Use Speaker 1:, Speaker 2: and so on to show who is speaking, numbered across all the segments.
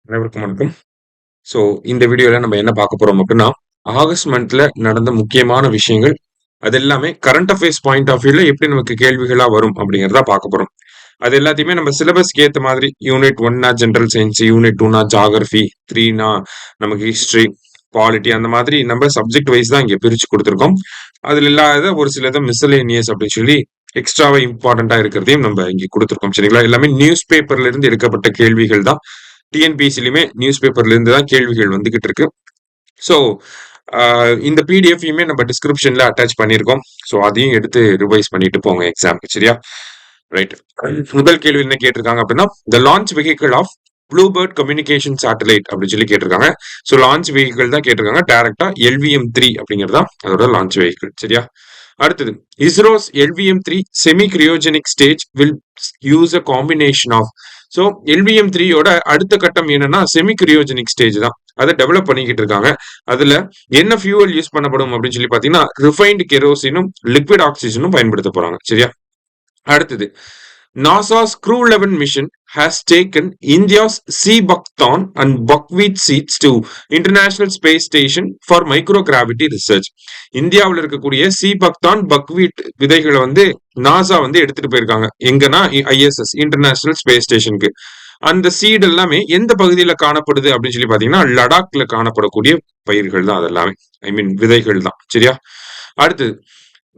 Speaker 1: அனைவருக்கும் வணக்கம். ஸோ இந்த வீடியோல நம்ம என்ன பார்க்க போறோம் அப்படின்னா, ஆகஸ்ட் மந்த்ல நடந்த முக்கியமான விஷயங்கள், அது எல்லாமே கரண்ட் அஃபேர்ஸ் பாயிண்ட் ஆஃப் வியூல எப்படி நமக்கு கேள்விகளா வரும் அப்படிங்கிறத பார்க்க போறோம். அது எல்லாத்தையுமே நம்ம சிலபஸ்க்கு ஏத்த மாதிரி யூனிட் 1னா ஜெனரல் சயின்ஸ், யூனிட் 2னா ஜியோகிராஃபி, 3னா நமக்கு ஹிஸ்டரி, பாலிட்டி அந்த மாதிரி நம்ம சப்ஜெக்ட் வைஸ் தான் இங்க பிரிச்சு குடுத்துருக்கோம். அதுல இல்லாத ஒரு சிலத மிஸ்செலேனியஸ் அப்படின்னு சொல்லி எக்ஸ்ட்ராவா இம்பார்ட்டன்ட்டா இருக்கிறதையும் நம்ம இங்க குடுத்துருக்கோம். சரிங்களா? எல்லாமே நியூஸ் பேப்பர்ல இருந்து எடுக்கப்பட்ட கேள்விகள் தான். டிஎன்பிஎஸ்சிலயுமே நியூஸ் பேப்பர்ல இருந்து தான் கேள்விகள் வந்துகிட்டு இருக்கு. ஸோ இந்த பிடிஎஃப்யுமே நம்ம டிஸ்கிரிப்ஷன்ல அட்டாச் பண்ணியிருக்கோம். ஸோ அதையும் எடுத்து ரிவைஸ் பண்ணிட்டு போங்க எக்ஸாம்க்கு. சரியா? ரைட். முதல் கேள்வி என்ன கேட்டிருக்காங்க அப்படின்னா, the launch vehicle of Bluebird communication satellite அப்படின்னு சொல்லி கேட்டிருக்காங்க. ஸோ லான்ச் வெஹிக்கிள் தான் கேட்டிருக்காங்க. டைரக்டா LVM-3 அப்படிங்கிறது தான் அதோட லான்ச் வெஹிக்கிள். சரியா? அடுத்தது, ISRO's LVM-3 semi cryogenic stage will use a combination of. So LVM-3யோட அடுத்த கட்டம் என்னன்னா செமி கிரியோஜெனிக் ஸ்டேஜ் தான். அதை டெவலப் பண்ணிக்கிட்டு இருக்காங்க. அதுல என்ன ஃபியூவல் யூஸ் பண்ணப்படும் அப்படின்னு சொல்லி பாத்தீங்கன்னா, ரிஃபைன்டு கெரோசினும் லிக்விட் ஆக்சிஜனும் பயன்படுத்த போறாங்க. சரியா? அடுத்தது, NASA's Crew 11 mission has taken India's Sea Buckthorn and buckwheat seeds to International Space Station for microgravity research. இந்தியாவில் இருக்கக்கூடிய சி பக்தான் பக்வீட் விதைகளை வந்து நாசா வந்து எடுத்துட்டு போயிருக்காங்க. எங்கன்னா ISS இன்டர்நேஷனல் ஸ்பேஸ் ஸ்டேஷனுக்கு. அந்த சீட் எல்லாமே எந்த பகுதியில காணப்படுது அப்படின்னு சொல்லி பாத்தீங்கன்னா, லடாக்ல காணப்படக்கூடிய பயிர்கள் தான் அதெல்லாமே. ஐ மீன் விதைகள் தான். சரியா? அடுத்தது,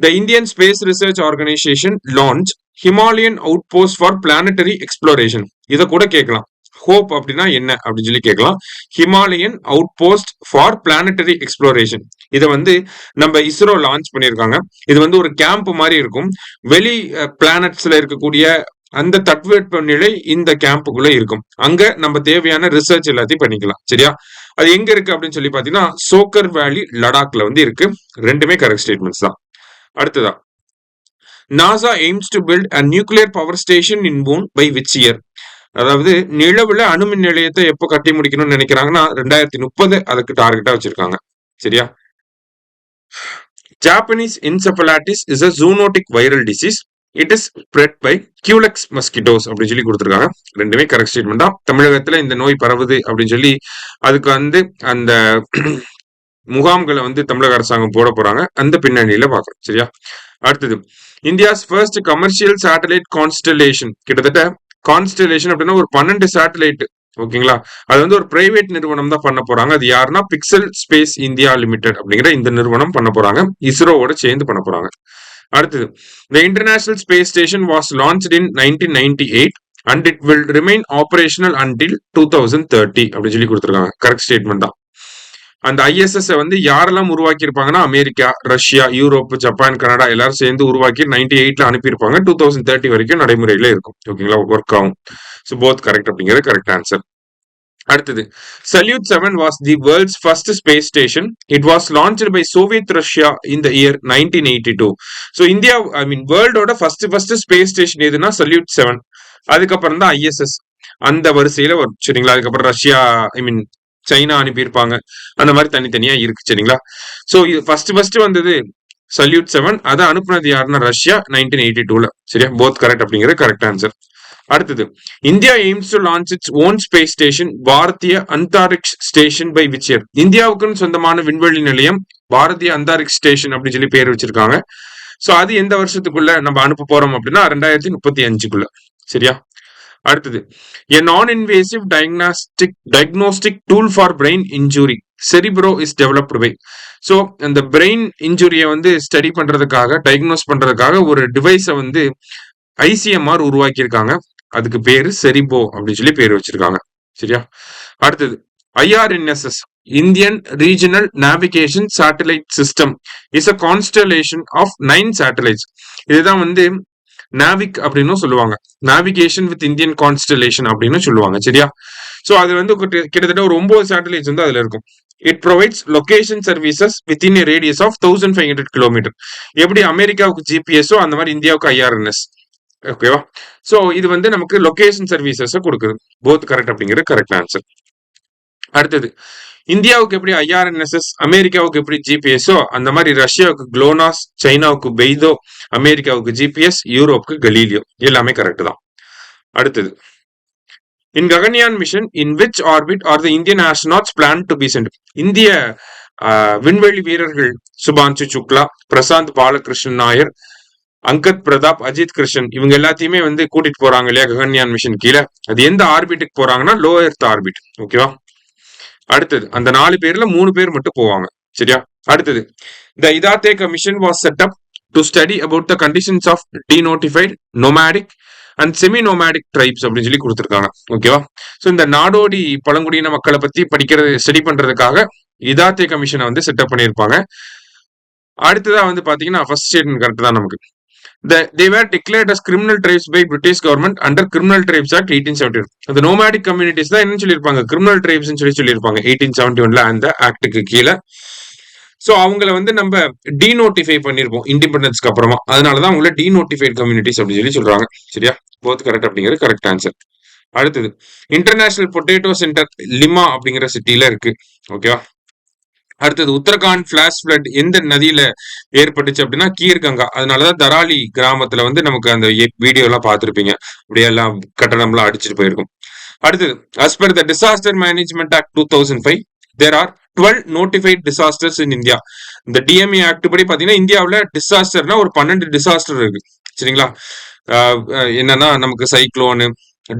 Speaker 1: The Indian Space Research Organization launched Himalayan Outpost for Planetary Exploration. இதை கூட கேட்கலாம். ஹோப் அப்படின்னா என்ன அப்படின்னு சொல்லி கேட்கலாம். Himalayan outpost for planetary exploration. இதை வந்து நம்ம இஸ்ரோ லான்ச் பண்ணியிருக்காங்க. இது வந்து ஒரு கேம்ப் மாதிரி இருக்கும். வெளி பிளானட்ஸ்ல இருக்கக்கூடிய அந்த தட்பவெட்ப நிலை இந்த கேம்புக்குள்ள இருக்கும். அங்க நம்ம தேவையான ரிசர்ச் எல்லாத்தையும் பண்ணிக்கலாம். சரியா? அது எங்க இருக்கு அப்படின்னு சொல்லி பாத்தீங்கன்னா, சோக்கர் வேலி லடாக்ல வந்து இருக்கு. ரெண்டுமே கரெக்ட் ஸ்டேட்மெண்ட்ஸ் தான். அடுத்ததா, NASA aims to build a nuclear power station in Moon by which year? அதாவது நிலவுல அணுமின் நிலையத்தை எப்போ கட்டி முடிக்கணும்னு நினைக்கிறாங்கன்னா 2030 அதுக்கு டார்கெட்டா வச்சிருக்காங்க. சரியா? Japanese encephalitis is a zoonotic viral disease. It is spread by Culex mosquitoes அப்படின்னு சொல்லி கொடுத்துருக்காங்க. ரெண்டுமே கரெக்ட் ஸ்டேட்மெண்ட் தான். தமிழகத்துல இந்த நோய் பரவுது அப்படின்னு சொல்லி அதுக்கு வந்து அந்த முகாம்களை வந்து தமிழக அரசாங்கம் போட போறாங்க. அந்த பின்னணியில பாக்குறோம். சரியா? அடுத்தது, India's first commercial satellite constellation. கிட்டத்தட்ட கான்ஸ்டலேஷன் அப்படின்னா ஒரு 12 சேட்டலைட். ஓகேங்களா? அது வந்து ஒரு பிரைவேட் நிறுவனம் தான் பண்ண போறாங்க. அது யாருன்னா பிக்சல் ஸ்பேஸ் இந்தியா லிமிடெட் அப்படிங்கிற இந்த நிறுவனம் பண்ண போறாங்க. இஸ்ரோவோட சேர்ந்து பண்ண போறாங்க. அடுத்தது, the International Space Station was launched in 1998 and it will remain operational until 2030 அப்படின்னு சொல்லி கொடுத்துருக்காங்க. கரெக்ட் ஸ்டேட்மெண்ட் தான். அந்த ISS வந்து யாரெல்லாம் உருவாக்கி இருப்பாங்கன்னா, America, Russia, Europe, Japan, Canada எல்லாரும் சேர்ந்து உருவாக்கி 98ல அனுப்பியிருப்பாங்க. 2030 வரைக்கும் நடைமுறையில இருக்கும். ஓகேங்களா? ஒர்க் ஆகும். ஸோ போத் கரெக்ட் அப்படிங்கிறது கரெக்ட் ஆன்சர். அடுத்தது, Salyut 7 was the world's first space station. It was launched by Soviet Russia in the year 1982. So India வேர்ல்டோட ஃபர்ஸ்ட் ஸ்பேஸ் ஸ்டேஷன் எதுனா Salyut 7. அதுக்கப்புறம் தான் ISS அந்த வரிசையில வரும். சரிங்களா? அதுக்கப்புறம் ரஷ்யா சைனா அனுப்பியிருப்பாங்க. அந்த மாதிரி தனித்தனியா இருக்கு. சரிங்களா? சோ இது ஃபர்ஸ்ட் வந்தது Salyut 7. அதை அனுப்புனது யாருன்னா ரஷ்யா 1982ல. சரியா? போத் கரெக்ட் அப்படிங்கிறது கரெக்ட் ஆன்சர். அடுத்தது, India aims to launch its own space station Bharatiya Antariksh station by which year? இந்தியாவுக்குன்னு சொந்தமான விண்வெளி நிலையம் பாரதிய அந்தாரிக்ஷ் ஸ்டேஷன் அப்படின்னு சொல்லி பேர் வச்சிருக்காங்க. சோ அது எந்த வருஷத்துக்குள்ள நம்ம அனுப்ப போறோம் அப்படின்னா 2035க்குள்ள. சரியா? அடுத்தது, a non-invasive diagnostic tool for brain injury Cerebro is developed by. So அந்த பிரெயின் இன்ஜுரியை வந்து ஸ்டடி பண்றதுக்காக டயக்னோஸ் பண்றதுக்காக ஒரு டிவைஸை வந்து ICMR உருவாக்கியிருக்காங்க. அதுக்கு பேரு செரிபோ அப்படின்னு சொல்லி பேர் வச்சிருக்காங்க. சரியா? அடுத்தது, IRNSS Indian regional navigation satellite system is a constellation of 9 satellites. இதுதான் வந்து நாவிக் அப்படின்னு சொல்லுவாங்க. நேவிகேஷன் வித் இந்தியன் கான்ஸ்டலேஷன் அப்படின்னு சொல்லுவாங்க. சரியா? சோ அது வந்து கிட்டத்தட்ட ஒரு 9 சேட்டலைட்ஸ் வந்து அதுல இருக்கும். It provides location services within radius of 1500 kilometre. எப்படி அமெரிக்காவுக்கு GPSஓ அந்த மாதிரி இந்தியாவுக்கு IRNS. ஓகேவா? சோ இது வந்து நமக்கு லொகேஷன் சர்வீசஸ் கொடுக்குது. போத் கரெக்ட் அப்படிங்கிறது கரெக்ட் ஆன்சர். அடுத்தது, இந்தியாவுக்கு எப்படி IRNSS, அமெரிக்காவுக்கு எப்படி GPSஓ அந்த மாதிரி ரஷ்யாவுக்கு குளோனாஸ், சைனாவுக்கு பெய்தோ, அமெரிக்காவுக்கு GPS, யூரோப்புக்கு கலீலியோ. எல்லாமே கரெக்ட் தான். அடுத்தது, in Gaganyaan mission in which orbit are the Indian astronauts plan to be sent. இந்திய விண்வெளி வீரர்கள் சுபான்சு சுக்லா, பிரசாந்த் பாலகிருஷ்ணன் நாயர், அங்கத் பிரதாப், அஜித் கிருஷ்ணன் இவங்க எல்லாத்தையுமே வந்து கூட்டிட்டு போறாங்க இல்லையா ககன்யான் மிஷன் கீழே. அது எந்த ஆர்பிட்டுக்கு போறாங்கன்னா லோ எர்த் ஆர்பிட். ஓகேவா. அடுத்தது அந்த 4 பேர்ல 3 பேர் மட்டும் போவாங்க. சரியா. அடுத்தது the Idate commission was set up to study about the conditions of denotified nomadic and semi nomadic tribes அப்படின்னு சொல்லி கொடுத்துருக்காங்க. ஓகேவா. ஸோ இந்த நாடோடி பழங்குடியின மக்களை பத்தி ஸ்டடி பண்றதுக்காக இதாத்தே கமிஷனை வந்து செட்டப் பண்ணியிருப்பாங்க. அடுத்ததா வந்து பாத்தீங்கன்னா ஃபர்ஸ்ட் ஸ்டேட்மெண்ட் கரெக்ட் தான் நமக்கு. They were declared as criminal tribes by British government under Criminal Tribes Act 1871. அந்த nomadic communities தான் என்ன சொல்லியிருப்பாங்க, கிரிமினல் ட்ரைப்ஸ் சொல்லியிருப்பாங்க 1871ல அந்த ஆக்டுக்கு கீழே. ஸோ அவங்கள வந்து நம்ம டீநோட்டிஃபை பண்ணிருப்போம் இண்டிபெண்டன்ஸ்க்கு அப்புறமா. அதனாலதான் அவங்கள டீநோட்டிஃபைட் கம்யூனிட்டிஸ் அப்படின்னு சொல்றாங்க. சரியா. போத் கரெக்ட் அப்படிங்கிறது கரெக்ட் ஆன்சர். அடுத்தது இன்டர்நேஷனல் பொட்டேட்டோ சென்டர் லிமா அப்படிங்கிற சிட்டில இருக்கு. ஓகேவா. அடுத்தது உத்தரகாண்ட் பிளாஷ் பிளட் எந்த நதியில ஏற்பட்டுச்சு அப்படின்னா கீர்கங்கா. அதனாலதான் தராலி கிராமத்துல வந்து நமக்கு அந்த வீடியோ எல்லாம் பார்த்திருப்பீங்க. அப்படியே எல்லாம் கட்டடம் எல்லாம் அடிச்சுட்டு போயிருக்கும். அடுத்தது as per the disaster management act 2005 there are 12 notified disasters in India. இந்த டிஎம்ஏ ஆக்ட் படி பாத்தீங்கன்னா இந்தியாவில் டிசாஸ்டர்னா ஒரு 12 டிசாஸ்டர் இருக்கு. சரிங்களா. என்னன்னா நமக்கு சைக்ளோனு,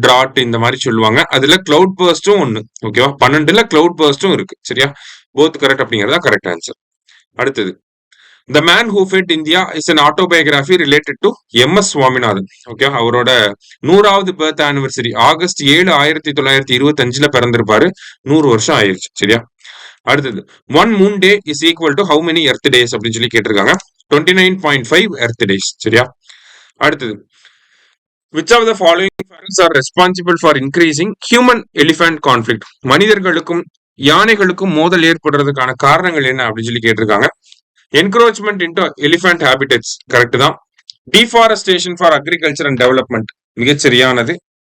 Speaker 1: டிராட் இந்த மாதிரி சொல்லுவாங்க. அதுல கிளவுட் பர்ஸ்டும் ஒண்ணு. ஓகேவா. 12ல கிளவுட் பர்ஸ்டும் இருக்கு. சரியா. போத் கரெக்ட் அப்படிங்கறதா கரெக்ட் ஆன்சர். அடுத்தது the man who fed India is an autobiography related to M S. Swaminathan. Okay. அவரோட 100வது பர்த் ஆனிவர்சரி August 7, 1925 பிறந்திருப்பாரு. 100 வருஷம் ஆயிருச்சு. சரியா. அடுத்தது one moon day is equal to how many earth days அப்படின்னு சொல்லி கேட்டிருக்காங்க. 29.5 எர்த் டேஸ். சரியா. அடுத்தது which of the following factors are responsible for increasing human elephant conflict? மனிதர்களுக்கும் யானைகளுக்கும் மோதல் ஏற்படுறதுக்கான காரணங்கள் என்ன அப்படின்னு சொல்லி கேட்டிருக்காங்க. Encroachment into elephant habitats correct தான். Deforestation for agriculture and development மிகச்சரியானது.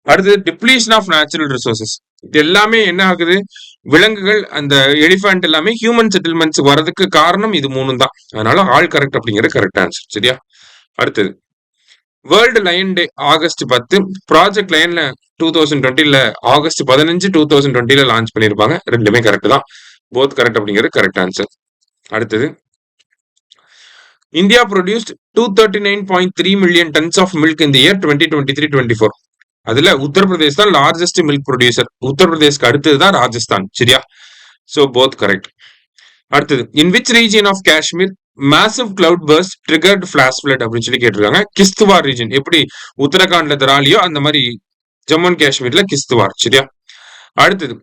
Speaker 1: அடுத்தது டிப்ளீஷன் ஆஃப் நேச்சுரல் ரிசோர்சஸ். இது எல்லாமே என்ன ஆகுது, விலங்குகள் அந்த எலிஃபண்ட் எல்லாமே ஹியூமன் செட்டில்மெண்ட்ஸ் வரதுக்கு காரணம் இது 3 தான். அதனால ஆல் கரெக்ட் அப்படிங்கிறது கரெக்ட் ஆன்சர். சரியா. அடுத்தது world lion day August 10, project லயன்ல 2020ல August 15, 2020ல லான்ச் பண்ணிருப்பாங்க. ரெண்டுமே கரெக்ட் தான். போத் கரெக்ட் அப்படிங்கிறது கரெக்ட் ஆன்சர். அடுத்தது India produced 239.3 million tons of milk in the year 2023-24. அதுல உத்தரப்பிரதேஷ் தான் லார்ஜஸ்ட் மில்க் ப்ரொடியூசர். உத்தரப்பிரதேஷ்க்கு அடுத்தது தான் ராஜஸ்தான். சரியா. So both correct. அடுத்தது in which region of Kashmir massive cloud burst triggered flash flood அப்படின்னு சொல்லி கேட்டிருக்காங்க. கிஸ்துவார் ரீஜன். எப்படி உத்தரகாண்ட்ல தராலியோ அந்த மாதிரி ஜம்மு அண்ட் காஷ்மீர்ல கிஸ்துவார். சரியா. அடுத்தது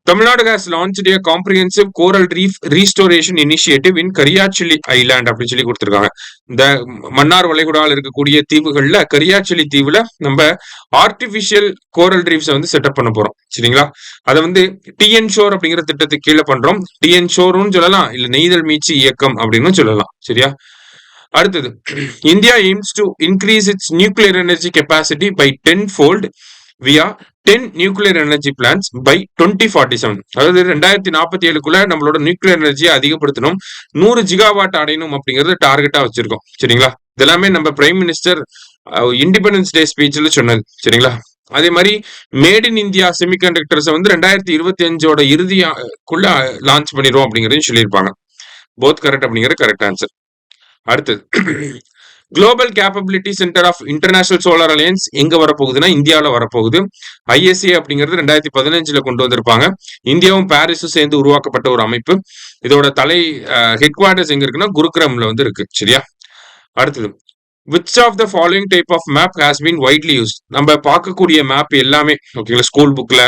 Speaker 1: Tamil Nadu has launched a comprehensive coral reef restoration initiative in Kariyachalli island அப்படின்னு சொல்லி கொடுத்திருக்காங்க. இந்த மன்னார் வளைகுடாவில் இருக்கக்கூடிய தீவுகள்ல கரியாச்சிலி தீவுல நம்ம ஆர்டிபிஷியல் கோரல் ரீஃப்ஸை வந்து செட்டப் பண்ண போறோம். சரிங்களா. அதை வந்து டிஎன் ஷோர் அப்படிங்கிற திட்டத்துக்கு கீழே பண்றோம். டிஎன் ஷோர்னு சொல்லலாம், இல்ல நெய்தல் மீட்சி இயக்கம் அப்படின்னு சொல்லலாம். சரியா. அடுத்தது India aims to increase its nuclear energy capacity by 10-fold via 10 nuclear energy plans by 2047. அதாவது 2047க்குள்ள நம்மளோட நியூக்ளியர் எனர்ஜியை அதிகப்படுத்தணும், 100 ஜிகாவாட் அடையணும் அப்படிங்கறது டார்கெட்டா வச்சிருக்கோம். சரிங்களா. இதெல்லாமே நம்ம பிரைம் மினிஸ்டர் இண்டிபெண்டன்ஸ் டே ஸ்பீச்ல சொன்னது. சரிங்களா. அதே மாதிரி மேட் இன் இந்தியா செமிகண்டக்டர்ஸ் வந்து 2025ஓட இறுதிக்குள்ள லான்ச் பண்ணிடுவோம் அப்படிங்கறதையும் சொல்லியிருப்பாங்க. போத் கரெக்ட் அப்படிங்கிறது கரெக்ட் ஆன்சர். அடுத்தது global capability centre of international solar alliance எங்க வரப்போகுதுன்னா இந்தியாவில வரப்போகுது. ஐஎஸ்ஏ அப்படிங்கிறது 2015ல கொண்டு வந்திருப்பாங்க. இந்தியாவும் பாரிஸும் சேர்ந்து உருவாக்கப்பட்ட ஒரு அமைப்பு. இதோட ஹெட் குவார்டர்ஸ் எங்க இருக்குன்னா குருகிராம்ல வந்து இருக்கு. சரியா. அடுத்தது which of the following type of map has been widely used? நம்ம பார்க்கக்கூடிய மேப் எல்லாமே ஓகேங்களா, ஸ்கூல் புக்ல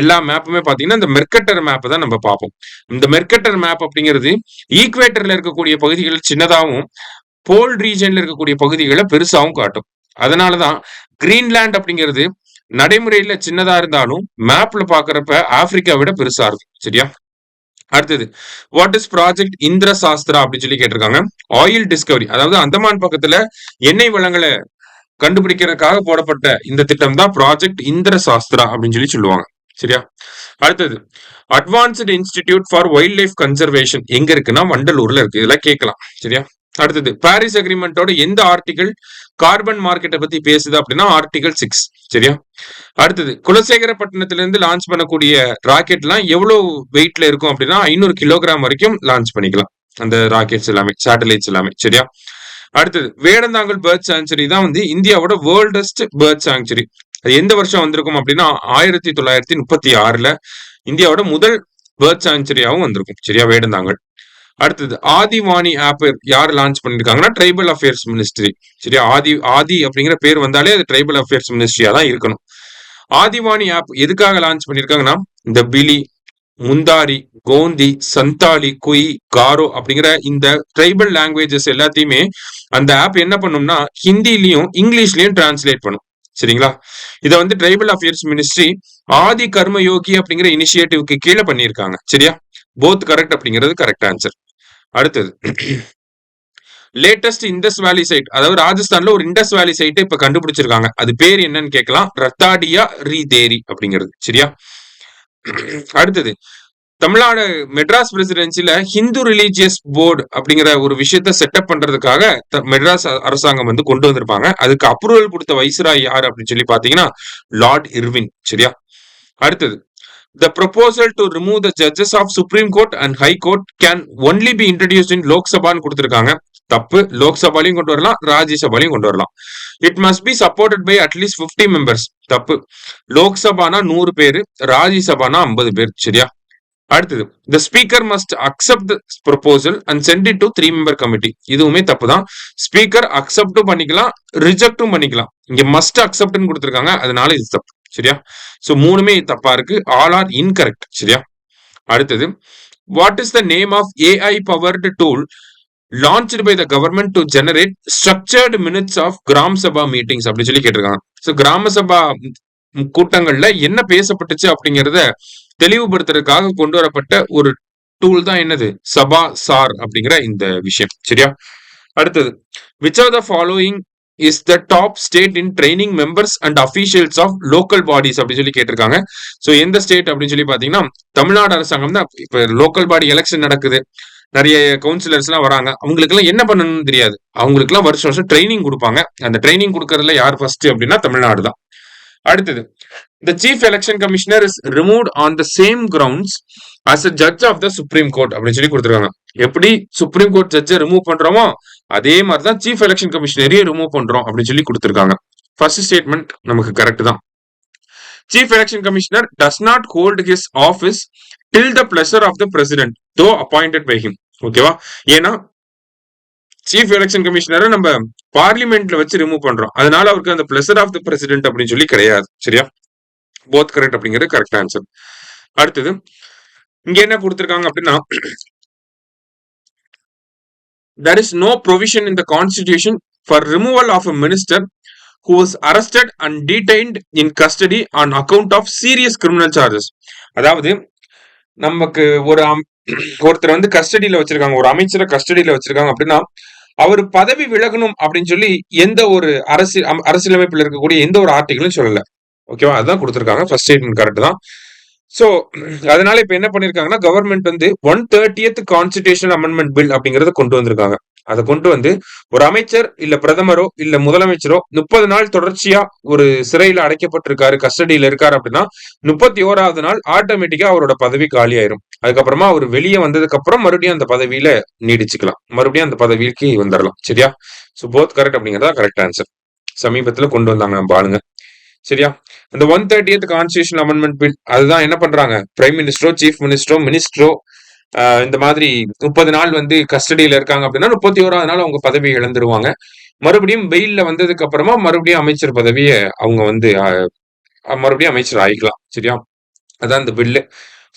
Speaker 1: எல்லா மேப்புமே பாத்தீங்கன்னா இந்த மெர்கட்டர் மேப் தான் நம்ம பார்ப்போம். இந்த மெர்கட்டர் மேப் அப்படிங்கிறது ஈக்குவேட்டர்ல இருக்கக்கூடிய பகுதிகள் சின்னதாகவும் போல் ரீஜன்ல இருக்கக்கூடிய பகுதிகளை பெருசாவும் காட்டும். அதனாலதான் கிரீன்லாண்ட் அப்படிங்கிறது நடைமுறையில சின்னதா இருந்தாலும் மேப்ல பாக்குறப்ப ஆப்பிரிக்கா விட பெருசா இருக்கும். சரியா. அடுத்தது வாட் இஸ் ப்ராஜெக்ட் இந்திரசாஸ்திரா அப்படின்னு சொல்லி கேட்டிருக்காங்க. ஆயில் டிஸ்கவரி, அதாவது அந்தமான் பக்கத்துல எண்ணெய் வளங்களை கண்டுபிடிக்கிறதுக்காக போடப்பட்ட இந்த திட்டம் தான் ப்ராஜெக்ட் இந்திரசாஸ்திரா அப்படின்னு சொல்லி சொல்லுவாங்க. சரியா. அடுத்தது advanced institute for wild life conservation எங்க இருக்குன்னா வண்டலூர்ல இருக்கு. இதெல்லாம் கேட்கலாம். சரியா. அடுத்தது பாரிஸ் அக்ரிமெண்டோட எந்த ஆர்டிகல் கார்பன் மார்க்கெட்டை பத்தி பேசுது அப்படின்னா ஆர்டிகல் 6. சரியா? அடுத்தது குலசேகரப்பட்டினத்திலிருந்து லான்ச் பண்ணக்கூடிய ராக்கெட்லாம் எவ்வளவு வெயிட்ல இருக்கும் அப்படின்னா 500 கிலோகிராம் வரைக்கும் லான்ச் பண்ணிக்கலாம் அந்த ராக்கெட்ஸ் எல்லாமே, சேட்டலைட்ஸ் எல்லாமே. சரியா? அடுத்தது வேடந்தாங்கல் பேர்ட் சாங்சுரி தான் வந்து இந்தியாவோட வேர்ல்டஸ்ட் பேர்ட் சாங்சுரி. அது எந்த வருஷம் வந்திருக்கும் அப்படின்னா 1936ல இந்தியாவோட முதல் பேர்ட் சாங்சுரியாவும் வந்திருக்கும். சரியா? வேடந்தாங்கல். அடுத்தது ஆதிவாணி ஆப் யார் லான்ச் பண்ணிருக்காங்கன்னா ட்ரைபல் அஃபேர்ஸ் மினிஸ்ட்ரி. சரியா? ஆதி அப்படிங்கிற பேர் வந்தாலே அது ட்ரைபல் அஃபேர்ஸ் மினிஸ்ட்ரியா தான் இருக்கணும். ஆதிவாணி ஆப் எதுக்காக லான்ச் பண்ணிருக்காங்கன்னா இந்த பிலி, முந்தாரி, கோந்தி, சந்தாலி, குய், காரோ அப்படிங்கிற இந்த ட்ரைபல் லாங்குவேஜஸ் எல்லாத்தையுமே அந்த ஆப் என்ன பண்ணும்னா ஹிந்திலையும் இங்கிலீஷ்லயும் டிரான்ஸ்லேட் பண்ணும். சரிங்களா? இதை வந்து ட்ரைபல் அஃபேர்ஸ் மினிஸ்ட்ரி ஆதி கர்மயோகி அப்படிங்கிற இனிஷியேட்டிவ்க்கு கீழே பண்ணியிருக்காங்க. சரியா? போத் கரெக்ட் அப்படிங்கிறது கரெக்ட் ஆன்சர். அடுத்தது லேட்டஸ்ட் இண்டஸ் வேலி சைட், அதாவது ராஜஸ்தான்ல ஒரு இண்டஸ் வேலி சைட்டை இப்ப கண்டுபிடிச்சிருக்காங்க. அது பேர் என்னன்னு கேட்கலாம். ரத்தாடியா ரீதேரி அப்படிங்கிறது. சரியா? அடுத்தது தமிழ்நாடு மெட்ராஸ் பிரசிடென்சில ஹிந்து ரிலீஜியஸ் போர்டு அப்படிங்கிற ஒரு விஷயத்த செட்டப் பண்றதுக்காக மெட்ராஸ் அரசாங்கம் வந்து கொண்டு வந்திருப்பாங்க. அதுக்கு அப்ரூவல் கொடுத்த வைஸ்ராய் யார் அப்படின்னு சொல்லி பாத்தீங்கன்னா லார்ட் இர்வின். சரியா? அடுத்தது the proposal to remove the judges of Supreme Court and High Court can only be introduced in Lok Sabha கொடுத்திருக்காங்க. தப்பு. லோக்சபாலையும் கொண்டு வரலாம், ராஜ்யசபாலையும் கொண்டு வரலாம். It must be supported by at least 50 members. தப்பு. லோக்சபானா 100 பேரு, ராஜ்யசபானா 50 பேர். சரியா? அடுத்தது the speaker must accept the proposal and send it to 3-member committee. இதுவுமே தப்பு தான். ஸ்பீக்கர் அக்செப்டும் பண்ணிக்கலாம், ரிஜெக்டும் பண்ணிக்கலாம். இங்க must acceptன்னு கொடுத்திருக்காங்க, அதனால இது தப்பு. சரியா? சோ மூணுமே தப்பா இருக்கு. All are incorrect. சரியா? அடுத்தது what is the name of AI powered tool launched by the government to generate structured minutes of Gram Sabha meetings அப்படின்னு சொல்லி கேட்டிருக்காங்க. சோ கிராம சபா கூட்டங்கள்ல என்ன பேசப்பட்டுச்சு அப்படிங்கறத தெளிவுபடுத்துறதுக்காக கொண்டு வரப்பட்ட ஒரு டூல் தான் என்னது சபா சார் அப்படிங்கிற இந்த விஷயம். சரியா? அடுத்தது which of the following is the top state in training members and officials of local bodies அப்படி சொல்லி கேட்டிருக்காங்க. சோ எந்த ஸ்டேட் அப்படின்னு சொல்லி பாத்தீங்கன்னா தமிழ்நாடு அரசாங்கம் தான். இப்ப லோக்கல் பாடி எலெக்ஷன் நடக்குது, நிறைய கவுன்சிலர்ஸ் எல்லாம் வராங்க. அவங்களுக்கு எல்லாம் என்ன பண்ணணும்னு தெரியாது. அவங்களுக்கு எல்லாம் வருஷம் வருஷம் ட்ரைனிங் கொடுப்பாங்க. அந்த ட்ரைனிங் கொடுக்கறதுல யார் ஃபர்ஸ்ட் அப்படின்னா தமிழ்நாடு தான். அடுத்தது the chief election commissioner is removed on the same grounds as a judge of the supreme court அப்படின்னு சொல்லி கொடுத்திருக்காங்க. எப்படி சுப்ரீம் கோர்ட் ஜட்ஜை ரிமூவ் பண்றோமோ அதே மாதிரிதான் சீஃப் எலெக்ஷன் கமிஷனரையும் ரிமூவ் பண்றோம் அப்படின்னு சொல்லி கொடுத்திருக்காங்க. ஃபர்ஸ்ட் ஸ்டேட்மெண்ட் நமக்கு கரெக்ட் தான். Chief election commissioner does not hold his office till the pleasure of the president though appointed by him. ஓகேவா? ஏன்னா சீஃப் எலெக்ஷன் கமிஷனரை நம்ம பார்லிமெண்ட்ல வச்சு ரிமூவ் பண்றோம், அதனால அவருக்கு அந்த பிளஸர் ஆஃப் த பிரசிடென்ட் அப்படின்னு சொல்லி கிடையாது. சரியா? போத் கரெக்ட் அப்படிங்கிறது கரெக்ட் ஆன்சர். அடுத்தது இங்க என்ன கொடுத்திருக்காங்க அப்படின்னா there is no provision in the constitution for removal of a minister who was arrested and detained in custody on account of serious criminal charges. அதாவது நமக்கு ஒருத்தர் வந்து கஸ்டடியில வச்சிருக்காங்க, ஒரு அமைச்சரை கஸ்டடியில வச்சிருக்காங்க அப்படின்னா அவர் பதவி விலகணும் அப்படின்னு சொல்லி எந்த ஒரு அரசியலமைப்பில் இருக்கக்கூடிய எந்த ஒரு ஆர்டிகளும் சொல்லல. ஓகேவா? அதுதான் கொடுத்திருக்காங்க. ஃபர்ஸ்ட் ஸ்டேட்மெண்ட் கரெக்ட் தான். சோ அதனால இப்ப என்ன பண்ணிருக்காங்கன்னா கவர்மெண்ட் வந்து 130th கான்ஸ்டிடியூஷன் அமெண்ட்மெண்ட் பில் அப்படிங்கறத கொண்டு வந்திருக்காங்க. அதை கொண்டு வந்து ஒரு அமைச்சர் இல்ல பிரதமரோ இல்ல முதலமைச்சரோ 30 நாள் தொடர்ச்சியா ஒரு சிறையில அடைக்கப்பட்டிருக்காரு, கஸ்டடியில இருக்காரு அப்படின்னா 31வது நாள் ஆட்டோமேட்டிக்கா அவரோட பதவி காலி ஆயிரும். அதுக்கப்புறமா அவர் வெளியே வந்ததுக்கு அப்புறம் மறுபடியும் அந்த பதவியில நீடிச்சுக்கலாம், மறுபடியும் அந்த பதவிக்கு வந்துடலாம். சரியா? சோ போத் கரெக்ட் அப்படிங்கறதா கரெக்ட் ஆன்சர். சமீபத்துல கொண்டு வந்தாங்க நம்ம ஆளுங்க. சரியா? இந்த 130th கான்ஸ்டிடியூஷன் அமெண்ட்மெண்ட் பில் அதுதான் என்ன பண்றாங்க, பிரைம் மினிஸ்டரோ சீஃப் மினிஸ்டரோ இந்த மாதிரி 30 நாள் வந்து கஸ்டடியில இருக்காங்க அப்படின்னா 31வது நாள் அவங்க பதவியை இழந்துருவாங்க. மறுபடியும் வெயில்ல வந்ததுக்கு அப்புறமா மறுபடியும் அமைச்சர் பதவியை அவங்க வந்து மறுபடியும் அமைச்சர் ஆயிக்கலாம். சரியா? அதான் இந்த பில்லு.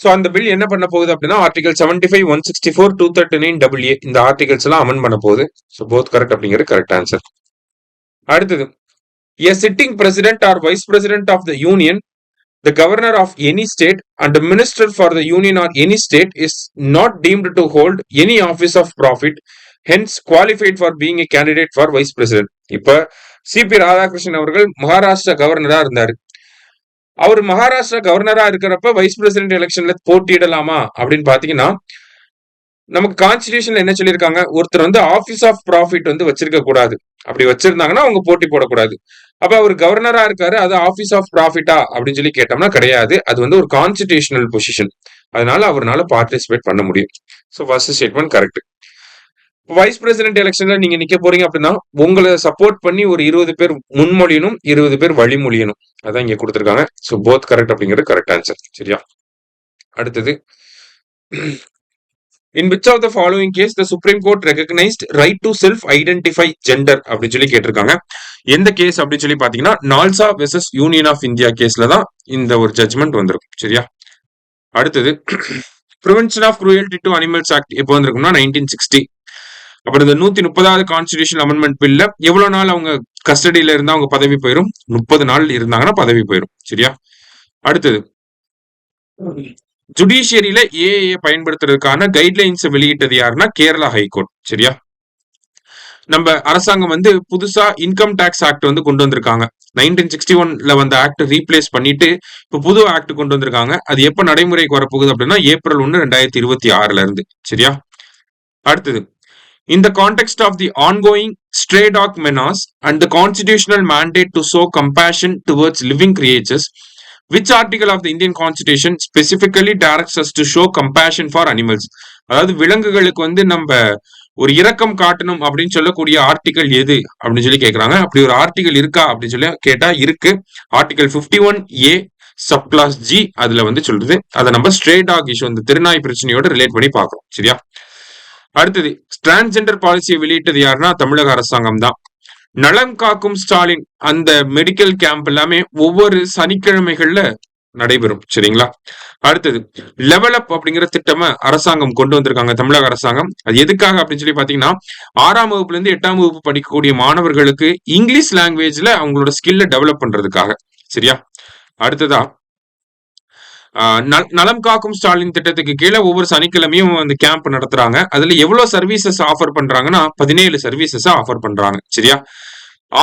Speaker 1: சோ அந்த பில் என்ன பண்ண போகுது அப்படின்னா ஆர்டிகல் 75, 164, 239 AA இந்த ஆர்டிகல்ஸ் எல்லாம் அமெண்ட் பண்ண போகுது. சோ போத் கரெக்ட் அப்படிங்கிறது கரெக்ட் ஆன்சர். அடுத்தது a sitting president or vice president of the union, the governor of any state and the minister for the union or any state is not deemed to hold any office of profit, hence qualified for being a candidate for vice president. இப்ப CP Radhakrishnan அவர்கள் மகாராஷ்டிரா கவர்னரா இருந்தாரு. அவர் மகாராஷ்டிரா கவர்னரா இருக்கிறப்ப vice president எலெக்ஷன்ல போட்டியிடலாமா அப்படின்னு பாத்தீங்கன்னா நமக்கு கான்ஸ்டிடியூஷன்ல என்ன சொல்லியிருக்காங்க, ஒருத்தர் வந்து ஆபீஸ் ஆஃப் ப்ராஃபிட் வந்து வச்சிருக்க கூடாது. அப்படி வச்சிருந்தாங்கன்னா அவங்க போட்டி போடக்கூடாது. அப்ப அவர் கவர்னரா இருக்காரு, அது ஆபீஸ் ஆஃப் ப்ராஃபிட்டா அப்படின்னு சொல்லி கேட்டோம்னா கிடையாது. அது வந்து ஒரு கான்ஸ்டிடியூஷனல் பொசிஷன். அதனால அவர்னால பார்ட்டிசிபேட் பண்ண முடியும். So first statement correct. Vice president எலெக்ஷன்ல நீங்க நிக்க போறீங்க அப்படின்னா உங்களை சப்போர்ட் பண்ணி ஒரு 20 பேர் முன்மொழியணும், 20 பேர் வழிமொழியணும். அதான் இங்க கொடுத்திருக்காங்க. ஸோ போத் கரெக்ட் அப்படிங்கிறது கரெக்ட் ஆன்சர். சரியா? அடுத்தது, in which of the following case the Supreme Court recognized right to self identify gender அப்படின்னு சொல்லி கேட்டிருக்காங்க. எந்த கேஸ் அப்படின்னு சொல்லி பாத்தீங்கன்னா NALSA versus Union of India கேஸ்ல தான் இந்த ஒரு ஜட்ஜ்மெண்ட் வந்திருக்கும். சரியா? அடுத்தது, prevention of cruelty to animals act எப்போ வந்திருக்கும்னா 1960. அப்புறம் இந்த 130வது கான்ஸ்டிடியூஷன் அமெண்ட்மெண்ட் பில்ல எவ்வளவு நாள் அவங்க கஸ்டடியில இருந்தா அவங்க பதவி போயிடும், 30 நாள் இருந்தாங்கன்னா பதவி போயிடும். சரியா? அடுத்தது, ஜுடிஷியரியில ஏஏ பயன்படுத்துறதுக்கான கைட்லைன்ஸ் வெளியிட்டது யாருன்னா கேரளா ஹைகோர்ட். சரியா? நம்ம அரசாங்கம் வந்து புதுசா இன்கம் டாக்ஸ் ஆக்ட் வந்து கொண்டு வந்திருக்காங்க. 1961ல வந்த ஆக்ட் ரீப்ளேஸ் பண்ணிட்டு இப்ப புது ஆக்ட் கொண்டு வந்திருக்காங்க. அது எப்ப நடைமுறைக்கு வரப்போகுது அப்படின்னா ஏப்ரல் 1, 2026ல இருந்து. சரியா? அடுத்தது, in the context of the ongoing stray dog menace and the constitutional mandate to show compassion towards living creatures, which article of the Indian Constitution specifically directs us to show compassion for animals? அதாவது விலங்குகளுக்கு வந்து நம்ம ஒரு இரக்கம் காட்டணும் அப்படின்னு சொல்லக்கூடிய article எது அப்படின்னு சொல்லி கேட்கறாங்க. அப்படி ஒரு ஆர்டிகல் இருக்கா அப்படின்னு சொல்லி கேட்டா இருக்கு. Article 51A sub clause G அதுல வந்து சொல்றது. அதை நம்ம ஸ்ட்ரே டாக் இஷ்யூ, இந்த திருநாய் பிரச்சனையோட ரிலேட் பண்ணி பார்க்கிறோம். சரியா? அடுத்தது, டிரான்ஸ்ஜெண்டர் பாலிசியை வெளியிட்டது யாருன்னா தமிழக அரசாங்கம் தான். நலம் காக்கும் ஸ்டாலின் அந்த மெடிக்கல் கேம்ப் எல்லாமே ஒவ்வொரு சனிக்கிழமைகள்ல நடைபெறும். சரிங்களா? அடுத்தது, லெவல் அப் அப்படிங்கிற திட்டமா அரசாங்கம் கொண்டு வந்திருக்காங்க தமிழக அரசாங்கம். அது எதுக்காக அப்படின்னு சொல்லி பாத்தீங்கன்னா 6ஆம் வகுப்புல இருந்து 8ஆம் வகுப்பு படிக்கக்கூடிய மாணவர்களுக்கு இங்கிலீஷ் லாங்குவேஜ்ல அவங்களோட ஸ்கில்ல டெவலப் பண்றதுக்காக. சரியா? அடுத்ததா, நலம் காக்கும் ஸ்டாலின் திட்டத்துக்கு கீழே ஒவ்வொரு சனிக்கிழமையும் அந்த கேம்ப் நடத்துறாங்க. அதுல எவ்வளவு சர்வீசஸ் ஆஃபர் பண்றாங்கன்னா 17 சர்வீசஸ் ஆஃபர் பண்றாங்க. சரியா?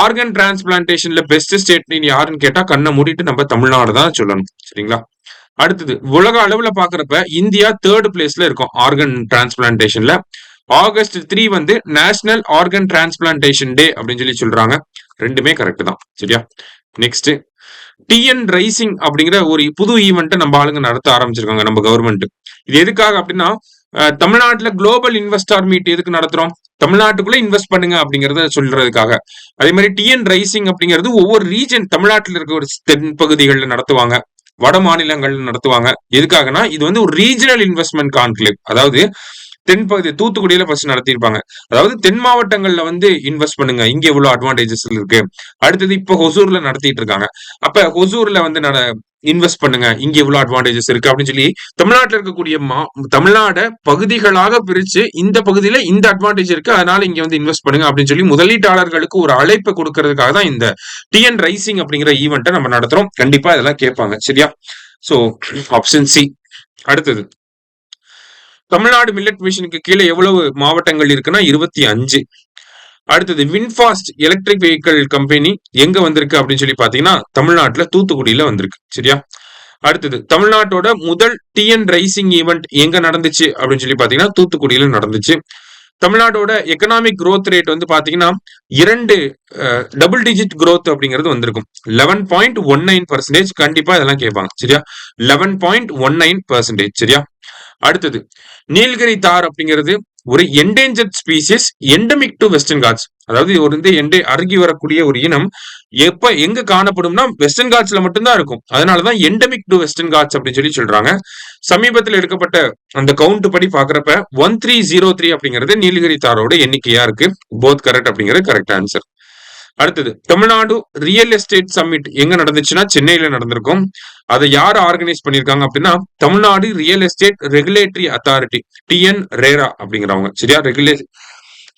Speaker 1: ஆர்கன் டிரான்ஸ்பிளான்டேஷன்ல பெஸ்ட் ஸ்டேட் யாருன்னு கேட்டா கண்ணை மூடிட்டு நம்ம தமிழ்நாடு தான் சொல்லணும். சரிங்களா? அடுத்தது, உலக அளவுல பாக்குறப்ப இந்தியா 3rd பிளேஸ்ல இருக்கும் ஆர்கன் டிரான்ஸ்பிளான்டேஷன்ல. ஆகஸ்ட் 3 வந்து நேஷனல் ஆர்கன் டிரான்ஸ்பிளான்டேஷன் டே அப்படின்னு சொல்லி சொல்றாங்க. ரெண்டுமே கரெக்ட் தான். சரியா? நெக்ஸ்ட், டிஎன் ரைசிங் அப்படிங்கிற ஒரு புது ஈவெண்ட்டை நம்ம ஆளுங்க நடத்த ஆரம்பிச்சிருக்காங்க நம்ம கவர்மெண்ட். இது எதுக்காக அப்படின்னா தமிழ்நாட்டுல குளோபல் இன்வெஸ்டார் மீட் எதுக்கு நடத்துறோம், தமிழ்நாட்டுக்குள்ள இன்வெஸ்ட் பண்ணுங்க அப்படிங்கறத சொல்றதுக்காக. அதே மாதிரி டிஎன் ரைசிங் அப்படிங்கிறது ஒவ்வொரு ரீஜன் தமிழ்நாட்டில் இருக்க ஒரு தென் பகுதிகளில் நடத்துவாங்க, வட மாநிலங்கள்ல நடத்துவாங்க. எதுக்காகனா இது வந்து ஒரு ரீஜனல் இன்வெஸ்ட்மெண்ட் கான்க்ளேவ். அதாவது தென்பகுதி தூத்துக்குடியில ஃபர்ஸ்ட் நடத்திருப்பாங்க. அதாவது தென் மாவட்டங்கள்ல வந்து இன்வெஸ்ட் பண்ணுங்க, இங்க எவ்வளவு அட்வான்டேஜஸ் இருக்கு. அடுத்தது இப்ப ஹொசூர்ல நடத்திட்டு இருக்காங்க. அப்ப ஹொசூர்ல வந்து இன்வெஸ்ட் பண்ணுங்க, இங்க எவ்வளவு அட்வான்டேஜஸ் இருக்கு அப்படின்னு சொல்லி தமிழ்நாட்டில் இருக்கக்கூடிய தமிழ்நாட பகுதிகளாக பிரிச்சு இந்த பகுதியில இந்த அட்வான்டேஜ் இருக்கு, அதனால இங்க வந்து இன்வெஸ்ட் பண்ணுங்க அப்படின்னு சொல்லி முதலீட்டாளர்களுக்கு ஒரு அழைப்பை கொடுக்கறதுக்காக தான் இந்த டிஎன் ரைசிங் அப்படிங்கிற ஈவெண்ட்டை நம்ம நடத்துறோம். கண்டிப்பா இதெல்லாம் கேட்பாங்க. சரியா? So option C. அடுத்தது, தமிழ்நாடு மில்லட் மிஷனுக்கு கீழே எவ்வளவு மாவட்டங்கள் இருக்குன்னா 25. அடுத்தது, வின்ஃபாஸ்ட் எலக்ட்ரிக் வெஹிக்கிள் கம்பெனி எங்க வந்திருக்கு அப்படின்னு சொல்லி பாத்தீங்கன்னா தமிழ்நாட்டுல தூத்துக்குடியில வந்திருக்கு. சரியா? அடுத்தது, தமிழ்நாட்டோட முதல் டிஎன் ரைசிங் ஈவெண்ட் எங்க நடந்துச்சு அப்படின்னு சொல்லி பாத்தீங்கன்னா தூத்துக்குடியில நடந்துச்சு. தமிழ்நாட்டோட எக்கனாமிக் growth ரேட் வந்து பாத்தீங்கன்னா 2 டபுள் டிஜிட் growth அப்படிங்கிறது வந்திருக்கும். 11.19%. கண்டிப்பா இதெல்லாம் கேட்பாங்க. சரியா? 11.19%. சரியா? அடுத்தது, நீலகிரி தார் அப்படிங்கிறது ஒரு endangered species endemic to Western Ghats. அதாவது ஒரு வந்து அருகி வரக்கூடிய ஒரு இனம் எங்க காணப்படும்னா வெஸ்டர்ன் காட்ஸ்ல மட்டும்தான் இருக்கும். அதனாலதான் எண்டமிக் டு வெஸ்டர்ன் காட்ஸ் அப்படின்னு சொல்லி சொல்றாங்க. சமீபத்தில் எடுக்கப்பட்ட அந்த கவுண்ட் படி பாக்குறப்ப 1303 அப்படிங்கிறது நீலகிரி தாரோட எண்ணிக்கையா இருக்கு. போத் கரெக்ட் அப்படிங்கிறது கரெக்ட் ஆன்சர். அடுத்தது, தமிழ்நாடு ரியல் எஸ்டேட் சம்மிட் எங்க நடந்துச்சுன்னா சென்னையில நடந்திருக்கும். அதை யார் ஆர்கனைஸ் பண்ணிருக்காங்க அப்படின்னா Tamil Nadu real estate regulatory authority, TN ரேரா அப்படிங்கிறவங்க. சரியா?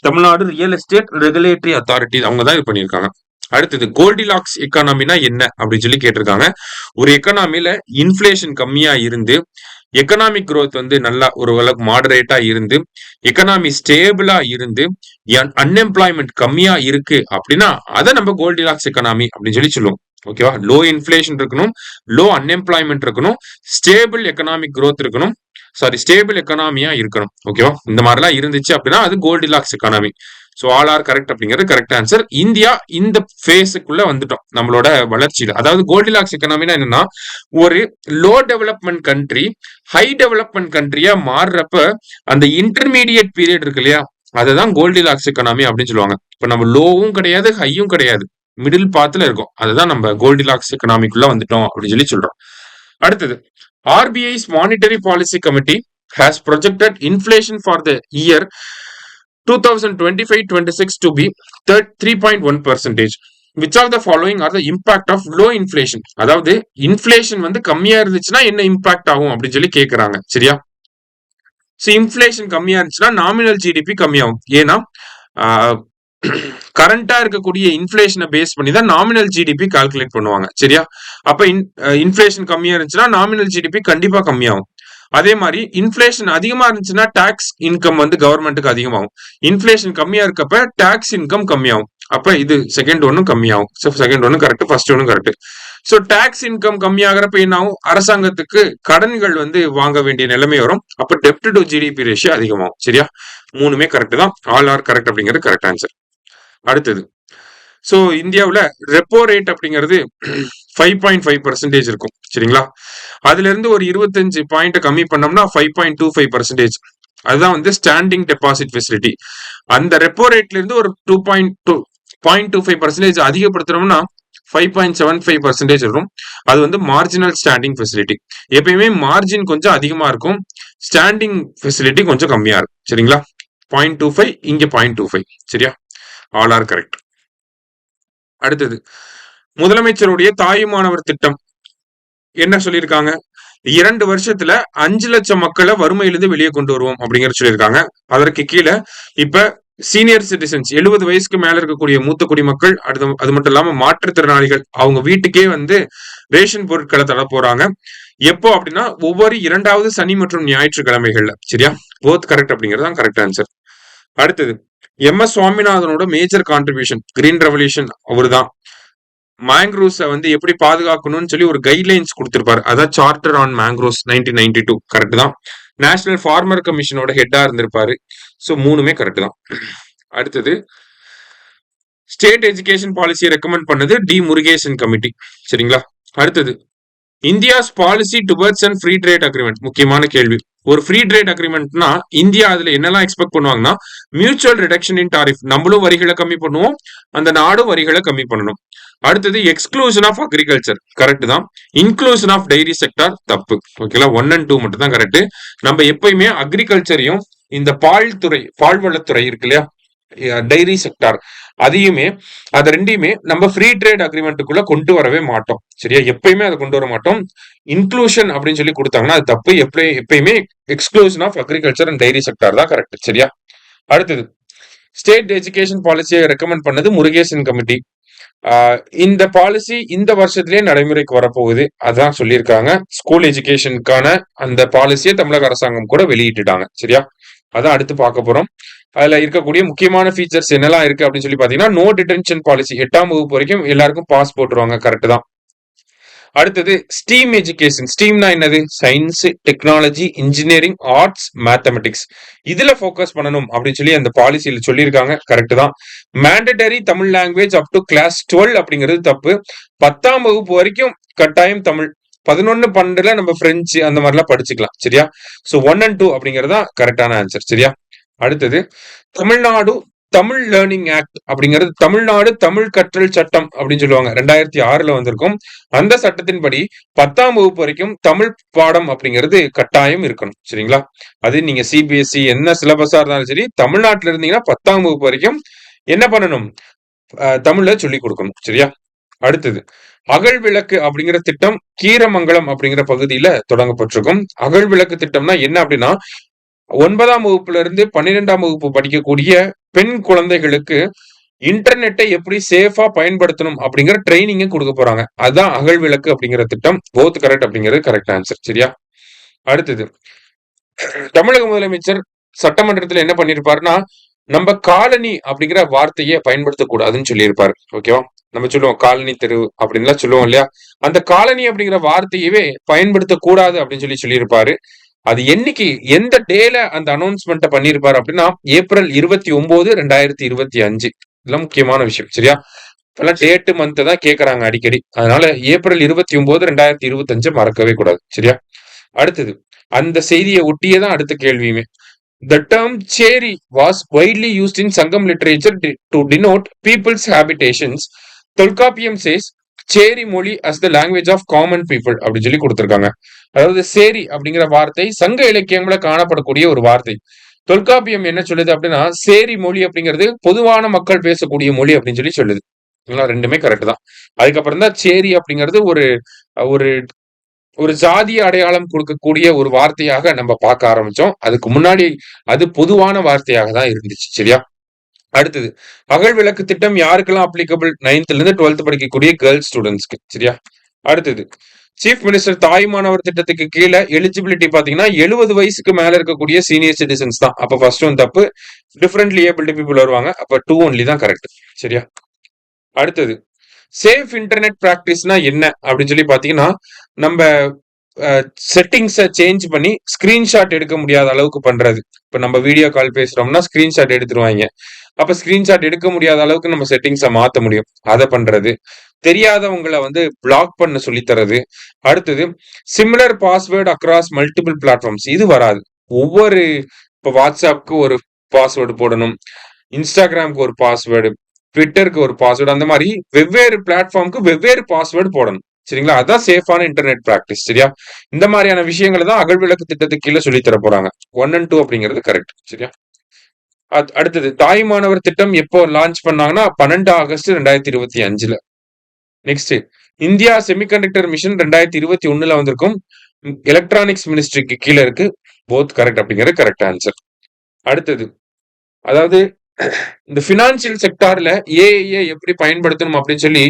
Speaker 1: Tamil Nadu real estate regulatory authority அவங்க தான் இது பண்ணியிருக்காங்க. அடுத்தது, கோல்டிலாக்ஸ் எக்கானமினா என்ன அப்படின்னு சொல்லி கேட்டிருக்காங்க. ஒரு எக்கானமில இன்ஃபிளேஷன் கம்மியா இருந்து எக்கனாமிக் growth வந்து நல்லா ஓரளவுக்கு மாடரேட்டா இருந்து எக்கனாமி ஸ்டேபிளா இருந்து அன்எம்ப்ளாய்மெண்ட் கம்மியா இருக்கு அப்படின்னா அதை நம்ம கோல்டிலாக்ஸ் எக்கனாமி அப்படின்னு சொல்லி சொல்லுவோம். ஓகேவா? லோ இன்ஃபிளேஷன் இருக்கணும், லோ அன்எம்ப்ளாய்மெண்ட் இருக்கணும், ஸ்டேபிள் எக்கனாமிக் growth இருக்கணும், சாரி ஸ்டேபிள் எக்கனாமியா இருக்கணும். ஓகேவா? இந்த மாதிரிலாம் இருந்துச்சு அப்படின்னா அது Goldilocks economy. So all are correct அப்படிங்கிறது கரெக்ட் ஆன்சர். இந்தியா இந்த ஃபேஸுக்குள்ள வந்துட்டோம் நம்மளோட வளர்ச்சியில. அதாவது கோல்டிலாக்ஸ் எக்கனாமினா என்னன்னா, ஒரு low development country high development கண்ட்ரியா மாறுறப்ப அந்த இன்டர்மீடியட் பீரியட் இருக்கு இல்லையா, அதுதான் கோல்டிலாக்ஸ் எக்கனாமி அப்படின்னு சொல்லுவாங்க. இப்ப நம்ம லோவும் கிடையாது ஹையும் கிடையாது, மிடில் பாத்துல இருக்கும். அதுதான் நம்ம கோல்டிலாக்ஸ் எக்கனாமிக்குள்ள வந்துட்டோம் அப்படின்னு சொல்றோம். அடுத்தது, RBI's Monetary Policy Committee has projected inflation for the year 2025-26 to be 3.1%. Which of the following are the impact of low inflation? அதாவது இன்ஃபிளேஷன் வந்து கம்மியா இருந்துச்சுன்னா என்ன இம்பாக்ட் ஆகும் அப்படின்னு கேக்குறாங்க. சரியா? ஸோ இன்ஃபிளேஷன் கம்மியா இருந்துச்சுன்னா நாமினல் ஜிடிபி கம்மியாகும். ஏன்னா கரண்டா இருக்கக்கூடிய இன்ஃபிளேஷனை பேஸ் பண்ணி தான் நாமினல் ஜிடிபி கால்குலேட் பண்ணுவாங்க. சரியா? அப்ப இன்ஃபிளேஷன் கம்மியா இருந்துச்சுன்னா நாமினல் ஜிடிபி கண்டிப்பா கம்மியாகும். அதே மாதிரி இன்ஃபிளேஷன் அதிகமா இருந்துச்சுன்னா டாக்ஸ் இன்கம் வந்து கவர்மெண்ட்டுக்கு அதிகமாகும். இன்ஃபிளேஷன் கம்மியா இருக்கப்ப டாக்ஸ் இன்கம் கம்மியாகும். அப்ப இது செகண்ட் ஒன்னும் கம்மியாகும். செகண்ட் ஒன்னும் கரெக்ட், ஃபர்ஸ்ட் ஒன்னும் கரெக்ட். ஸோ டாக்ஸ் இன்கம் கம்மியாகிறப்ப என்ன ஆகும்? அரசாங்கத்துக்கு கடன்கள் வந்து வாங்க வேண்டிய நிலைமை வரும். அப்ப டெப்ட் டு ஜிடிபி ரேஷியோ அதிகமாகும். சரியா? மூணுமே கரெக்ட் தான். ஆல் ஆர் கரெக்ட் அப்படிங்கிறது கரெக்ட் ஆன்சர். அடுத்தது, ஸோ இந்தியாவில் ரெப்போ ரேட் அப்படிங்கிறது 5.5% இருக்கும். சரிங்களா? அதுல இருந்து ஒரு 25 பாயிண்ட் கம்மி பண்ணோம்னா 5.25%. அதுதான் வந்து ஸ்டாண்டிங் டெபாசிட் ஃபெசிலிட்டி. அந்த ரெப்போ ரேட்ல இருந்து ஒரு 2.25% அதிகப்படுத்தணும்னா 5.75% இருக்கும். அது வந்து மார்ஜினல் ஸ்டாண்டிங் ஃபெசிலிட்டி. எப்பயுமே மார்ஜின் கொஞ்சம் அதிகமா இருக்கும், ஸ்டாண்டிங் ஃபெசிலிட்டி கொஞ்சம் கம்மியா இருக்கும். சரிங்களா? 0.25 இங்க 0.25. சரியா? All are correct. அடுத்தது, முதலமைச்சருடைய தாயுமானவர் திட்டம் என்ன சொல்லியிருக்காங்க? 2 வருஷத்துல 5 லட்சம் மக்களை வறுமையிலிருந்து வெளியே கொண்டு வருவோம் அப்படிங்கிற சொல்லியிருக்காங்க. அதற்கு கீழே இப்ப சீனியர் சிட்டிசன்ஸ் 70 வயசுக்கு மேல இருக்கக்கூடிய மூத்த குடிமக்கள், அது மட்டும் இல்லாம மாற்றுத்திறனாளிகள் அவங்க வீட்டுக்கே வந்து ரேஷன் பொருட்களை தர போறாங்க. எப்போ அப்படின்னா ஒவ்வொரு 2வது சனி மற்றும் ஞாயிற்றுக்கிழமைகள்ல. சரியா? போத் கரெக்ட் அப்படிங்கிறது தான் கரெக்ட் ஆன்சர். அடுத்தது, MS சுவாமிநாதனோட மேஜர் கான்ட்ரிபியூஷன் கிரீன் ரெவல்யூஷன். அவரு தான் மேங்க்ரோவ்ஸை வந்து எப்படி பாதுகாக்கணும்னு சொல்லி ஒரு கைட்லைன்ஸ் கொடுத்திருப்பாரு. அதான் சார்ட்டர் ஆன் மேங்க்ரோவ்ஸ் 1992. கரெக்ட் தான். நேஷனல் ஃபார்மர் கமிஷனோட ஹெட்டா இருந்திருப்பாரு. ஸோ மூணுமே கரெக்ட் தான். அடுத்தது, ஸ்டேட் எஜுகேஷன் பாலிசியை ரெக்கமெண்ட் பண்ணது டி முருகேசன் கமிட்டி. சரிங்களா? அடுத்தது, India's policy towards and free trade agreement. முக்கியமான கேள்வி. ஒரு ஃப்ரீ ட்ரேட் அக்ரிமெண்ட்னா இந்தியா அதுல என்னெல்லாம் எக்ஸ்பெக்ட் பண்ணுவாங்கன்னா, மியூச்சுவல் ரிடக்ஷன் இன் டாரிஃப். நம்மளும் வரிகளை கம்மி பண்ணுவோம், அந்த நாடும் வரிகளை கம்மி பண்ணணும். அடுத்தது, எக்ஸ்க்ளூஷன் ஆஃப் அக்ரிகல்ச்சர். கரெக்ட் தான். இன்க்ளூஷன் ஆஃப் டைரி செக்டார் தப்பு. ஓகேங்களா? 1 and 2 மட்டும் தான் கரெக்ட். நம்ம எப்பயுமே அக்ரிகல்ச்சரையும் இந்த பால்வளத்துறை இருக்கு இல்லையா, டைரி செக்டார், அதையுமே அது ரெண்டையுமே நம்ம ஃப்ரீ ட்ரேட் அக்ரிமெண்ட்டுக்குள்ள கொண்டு வரவே மாட்டோம். சரியா? எப்பயுமே அதை கொண்டு வர மாட்டோம். இன்க்ளூஷன் அப்படின்னு சொல்லி கொடுத்தாங்கன்னா அது தப்பு. எப்பயுமே exclusion of agriculture and dairy sector தான் கரெக்ட். சரியா? அடுத்தது, ஸ்டேட் எஜுகேஷன் பாலிசியை ரெக்கமெண்ட் பண்ணது முருகேசன் கமிட்டி. இந்த பாலிசி இந்த வருஷத்திலேயே நடைமுறைக்கு வரப்போகுது, அதான் சொல்லியிருக்காங்க. ஸ்கூல் எஜுகேஷனுக்கான அந்த பாலிசியை தமிழக அரசாங்கம் கூட வெளியிட்டுட்டாங்க. சரியா? அதான் அடுத்து பார்க்க போறோம். அதுல இருக்கக்கூடிய முக்கியமான ஃபீச்சர்ஸ் என்னெல்லாம் இருக்கு அப்படின்னு சொல்லி பாத்தீங்கன்னா, நோ டிடென்ஷன் பாலிசி. 8ஆம் வகுப்பு வரைக்கும் எல்லாருக்கும் பாஸ் போட்டுருவாங்க. கரெக்ட் தான். அடுத்தது, ஸ்டீம் எஜுகேஷன். ஸ்டீம்னா என்னது? Science, technology, engineering, arts, mathematics. இதுல போக்கஸ் பண்ணணும் அப்படின்னு சொல்லி அந்த பாலிசியில சொல்லியிருக்காங்க. கரெக்ட் தான். Mandatory Tamil language up to class 12 அப்படிங்கிறது தப்பு. 10ஆம் வகுப்பு வரைக்கும் கட்டாயம் தமிழ். 11, 12 நம்ம பிரெஞ்சு அந்த மாதிரிலாம் படிச்சுக்கலாம். சரியா? ஸோ 1 and 2 அப்படிங்கிறது தான் கரெக்டான ஆன்சர். சரியா? அடுத்தது, தமிழ்நாடு தமிழ் லேர்னிங் ஆக்ட் அப்படிங்கிறது தமிழ்நாடு தமிழ் கற்றல் சட்டம் அப்படின்னு சொல்லுவாங்க. 2006ல வந்திருக்கும். அந்த சட்டத்தின்படி 10ஆம் வகுப்பு வரைக்கும் தமிழ் பாடம் அப்படிங்கிறது கட்டாயம் இருக்கணும். சரிங்களா? அது நீங்க சிபிஎஸ்இ என்ன சிலபஸா இருந்தாலும் சரி, தமிழ்நாட்டில இருந்தீங்கன்னா 10ஆம் வகுப்பு வரைக்கும் என்ன பண்ணணும்? தமிழ்ல சொல்லி கொடுக்கணும். சரியா? அடுத்தது, அகல் விளக்கு அப்படிங்கிற திட்டம் கீரமங்கலம் அப்படிங்கிற பகுதியில தொடங்கப்பட்டிருக்கும். அகல் விளக்கு திட்டம்னா என்ன அப்படின்னா, 9ஆம் வகுப்புல இருந்து 12ஆம் வகுப்பு படிக்கக்கூடிய பெண் குழந்தைகளுக்கு இன்டர்நெட்டை எப்படி சேஃபா பயன்படுத்தணும் அப்படிங்கிற ட்ரைனிங் கொடுக்க போறாங்க. அதுதான் அகல் விளக்கு அப்படிங்கிற திட்டம். போத் கரெக்ட் அப்படிங்கிறது கரெக்ட் ஆன்சர். சரியா? அடுத்தது, தமிழக முதலமைச்சர் சட்டமன்றத்தில் என்ன பண்ணிருப்பாருன்னா, நம்ம காலனி அப்படிங்கிற வார்த்தையை பயன்படுத்தக்கூடாதுன்னு சொல்லியிருப்பாரு. ஓகேவா? நம்ம சொல்லுவோம் காலனி தெரு அப்படின்லாம் சொல்லுவோம் இல்லையா, அந்த காலனி அப்படிங்கிற வார்த்தையவே பயன்படுத்தக்கூடாது அப்படின்னு சொல்லியிருப்பாரு. அது என்னைக்கு எந்த டேல அந்த அனௌன்ஸ்மெண்ட் பண்ணிருப்பாரு அப்படின்னா ஏப்ரல் 29, 2025. இதெல்லாம் முக்கியமான விஷயம். சரியா? இப்பெல்லாம் டேட்டு மந்த் தான் கேக்குறாங்க அடிக்கடி. அதனால ஏப்ரல் 29, 2025 மறக்கவே கூடாது. சரியா? அடுத்தது அந்த செய்தியை ஒட்டியே தான் அடுத்த கேள்வியுமே. The term "cheri" was widely used in Sangam literature to denote people's habitations. Tolkappiyam says சேரி மொழி as the language of common people அப்படின்னு சொல்லி கொடுத்திருக்காங்க. அதாவது சேரி அப்படிங்கிற வார்த்தை சங்க இலக்கியங்கள காணப்படக்கூடிய ஒரு வார்த்தை. தொல்காப்பியம் என்ன சொல்லுது அப்படின்னா சேரி மொழி அப்படிங்கிறது பொதுவான மக்கள் பேசக்கூடிய மொழி அப்படின்னு சொல்லி சொல்லுது. ரெண்டுமே கரெக்ட் தான். அதுக்கப்புறம் தான் சேரி அப்படிங்கிறது ஒரு ஒரு ஒரு ஜாதிய அடையாளம் கொடுக்கக்கூடிய ஒரு வார்த்தையாக நம்ம பார்க்க ஆரம்பிச்சோம். அதுக்கு முன்னாடி அது பொதுவான வார்த்தையாக தான் இருந்துச்சு. சரியா? அடுத்தது அகல் விளக்கு திட்டம் யாருக்கெல்லாம் அப்ளிகபிள்? 9th இருந்து 12th படிக்கக்கூடிய கேர்ள்ஸ் ஸ்டூடெண்ட்ஸ்க்கு. சரியா? அடுத்தது சீஃப் மினிஸ்டர் தாய்மானவர் திட்டத்துக்கு கீழே எலிஜிபிலிட்டி பாத்தீங்கன்னா 70 வயசுக்கு மேல இருக்கக்கூடிய சீனியர் சிட்டிசன்ஸ் தான். அப்ப ஃபர்ஸ்ட் ஒன் தப்பு. டிஃபரெண்ட்லி ஏபிள்டு பீப்புள் வருவாங்க. அப்ப 2 ஒன்லி தான் கரெக்ட். சரியா? அடுத்தது சேஃப் இன்டர்நெட் பிராக்டிஸ்னா என்ன அப்படின்னு சொல்லி பாத்தீங்கன்னா நம்ம செட்டிங்ஸை சேஞ்ச் பண்ணி ஸ்கிரீன்ஷாட் எடுக்க முடியாத அளவுக்கு பண்றது. இப்ப நம்ம வீடியோ கால் பேசுறோம்னா ஸ்கிரீன்ஷாட் எடுத்துருவாங்க. அப்ப ஸ்கிரீன்ஷாட் எடுக்க முடியாத அளவுக்கு நம்ம செட்டிங்ஸை மாத்த முடியும். அதை பண்றது. தெரியாதவங்களை பிளாக் பண்ண சொல்லி தரது. அடுத்தது similar password across multiple platforms. இது வராது. ஒவ்வொரு இப்ப வாட்ஸ்அப்க்கு ஒரு பாஸ்வேர்டு போடணும், இன்ஸ்டாகிராமுக்கு ஒரு பாஸ்வேர்டு, ட்விட்டருக்கு ஒரு பாஸ்வேர்டு, அந்த மாதிரி வெவ்வேறு பிளாட்ஃபார்முக்கு வெவ்வேறு பாஸ்வேர்டு போடணும். சரிங்களா? அதான் சேஃபான இன்டர்நெட் பிராக்டிஸ். சரியா? இந்த மாதிரியான விஷயங்களை தான் அகல் விளக்கு திட்டத்துக்கு கீழே சொல்லி தர போறாங்க. 1 and 2 அப்படிங்கிறது கரெக்ட். சரியா? அடுத்தது தாய்மானவர் திட்டம் எப்போ லான்ச் பண்ணாங்கன்னா 12 August 2025. Next India semiconductor mission 2021 வந்திருக்கும். எலக்ட்ரானிக்ஸ் மினிஸ்ட்ரிக்கு கீழே இருக்கு. போத் கரெக்ட் அப்படிங்கிறது கரெக்ட் ஆன்சர். அடுத்தது அதாவது இந்த பினான்சியல் செக்டார்ல ஏஐ எப்படி பயன்படுத்தணும் அப்படின்னு சொல்லி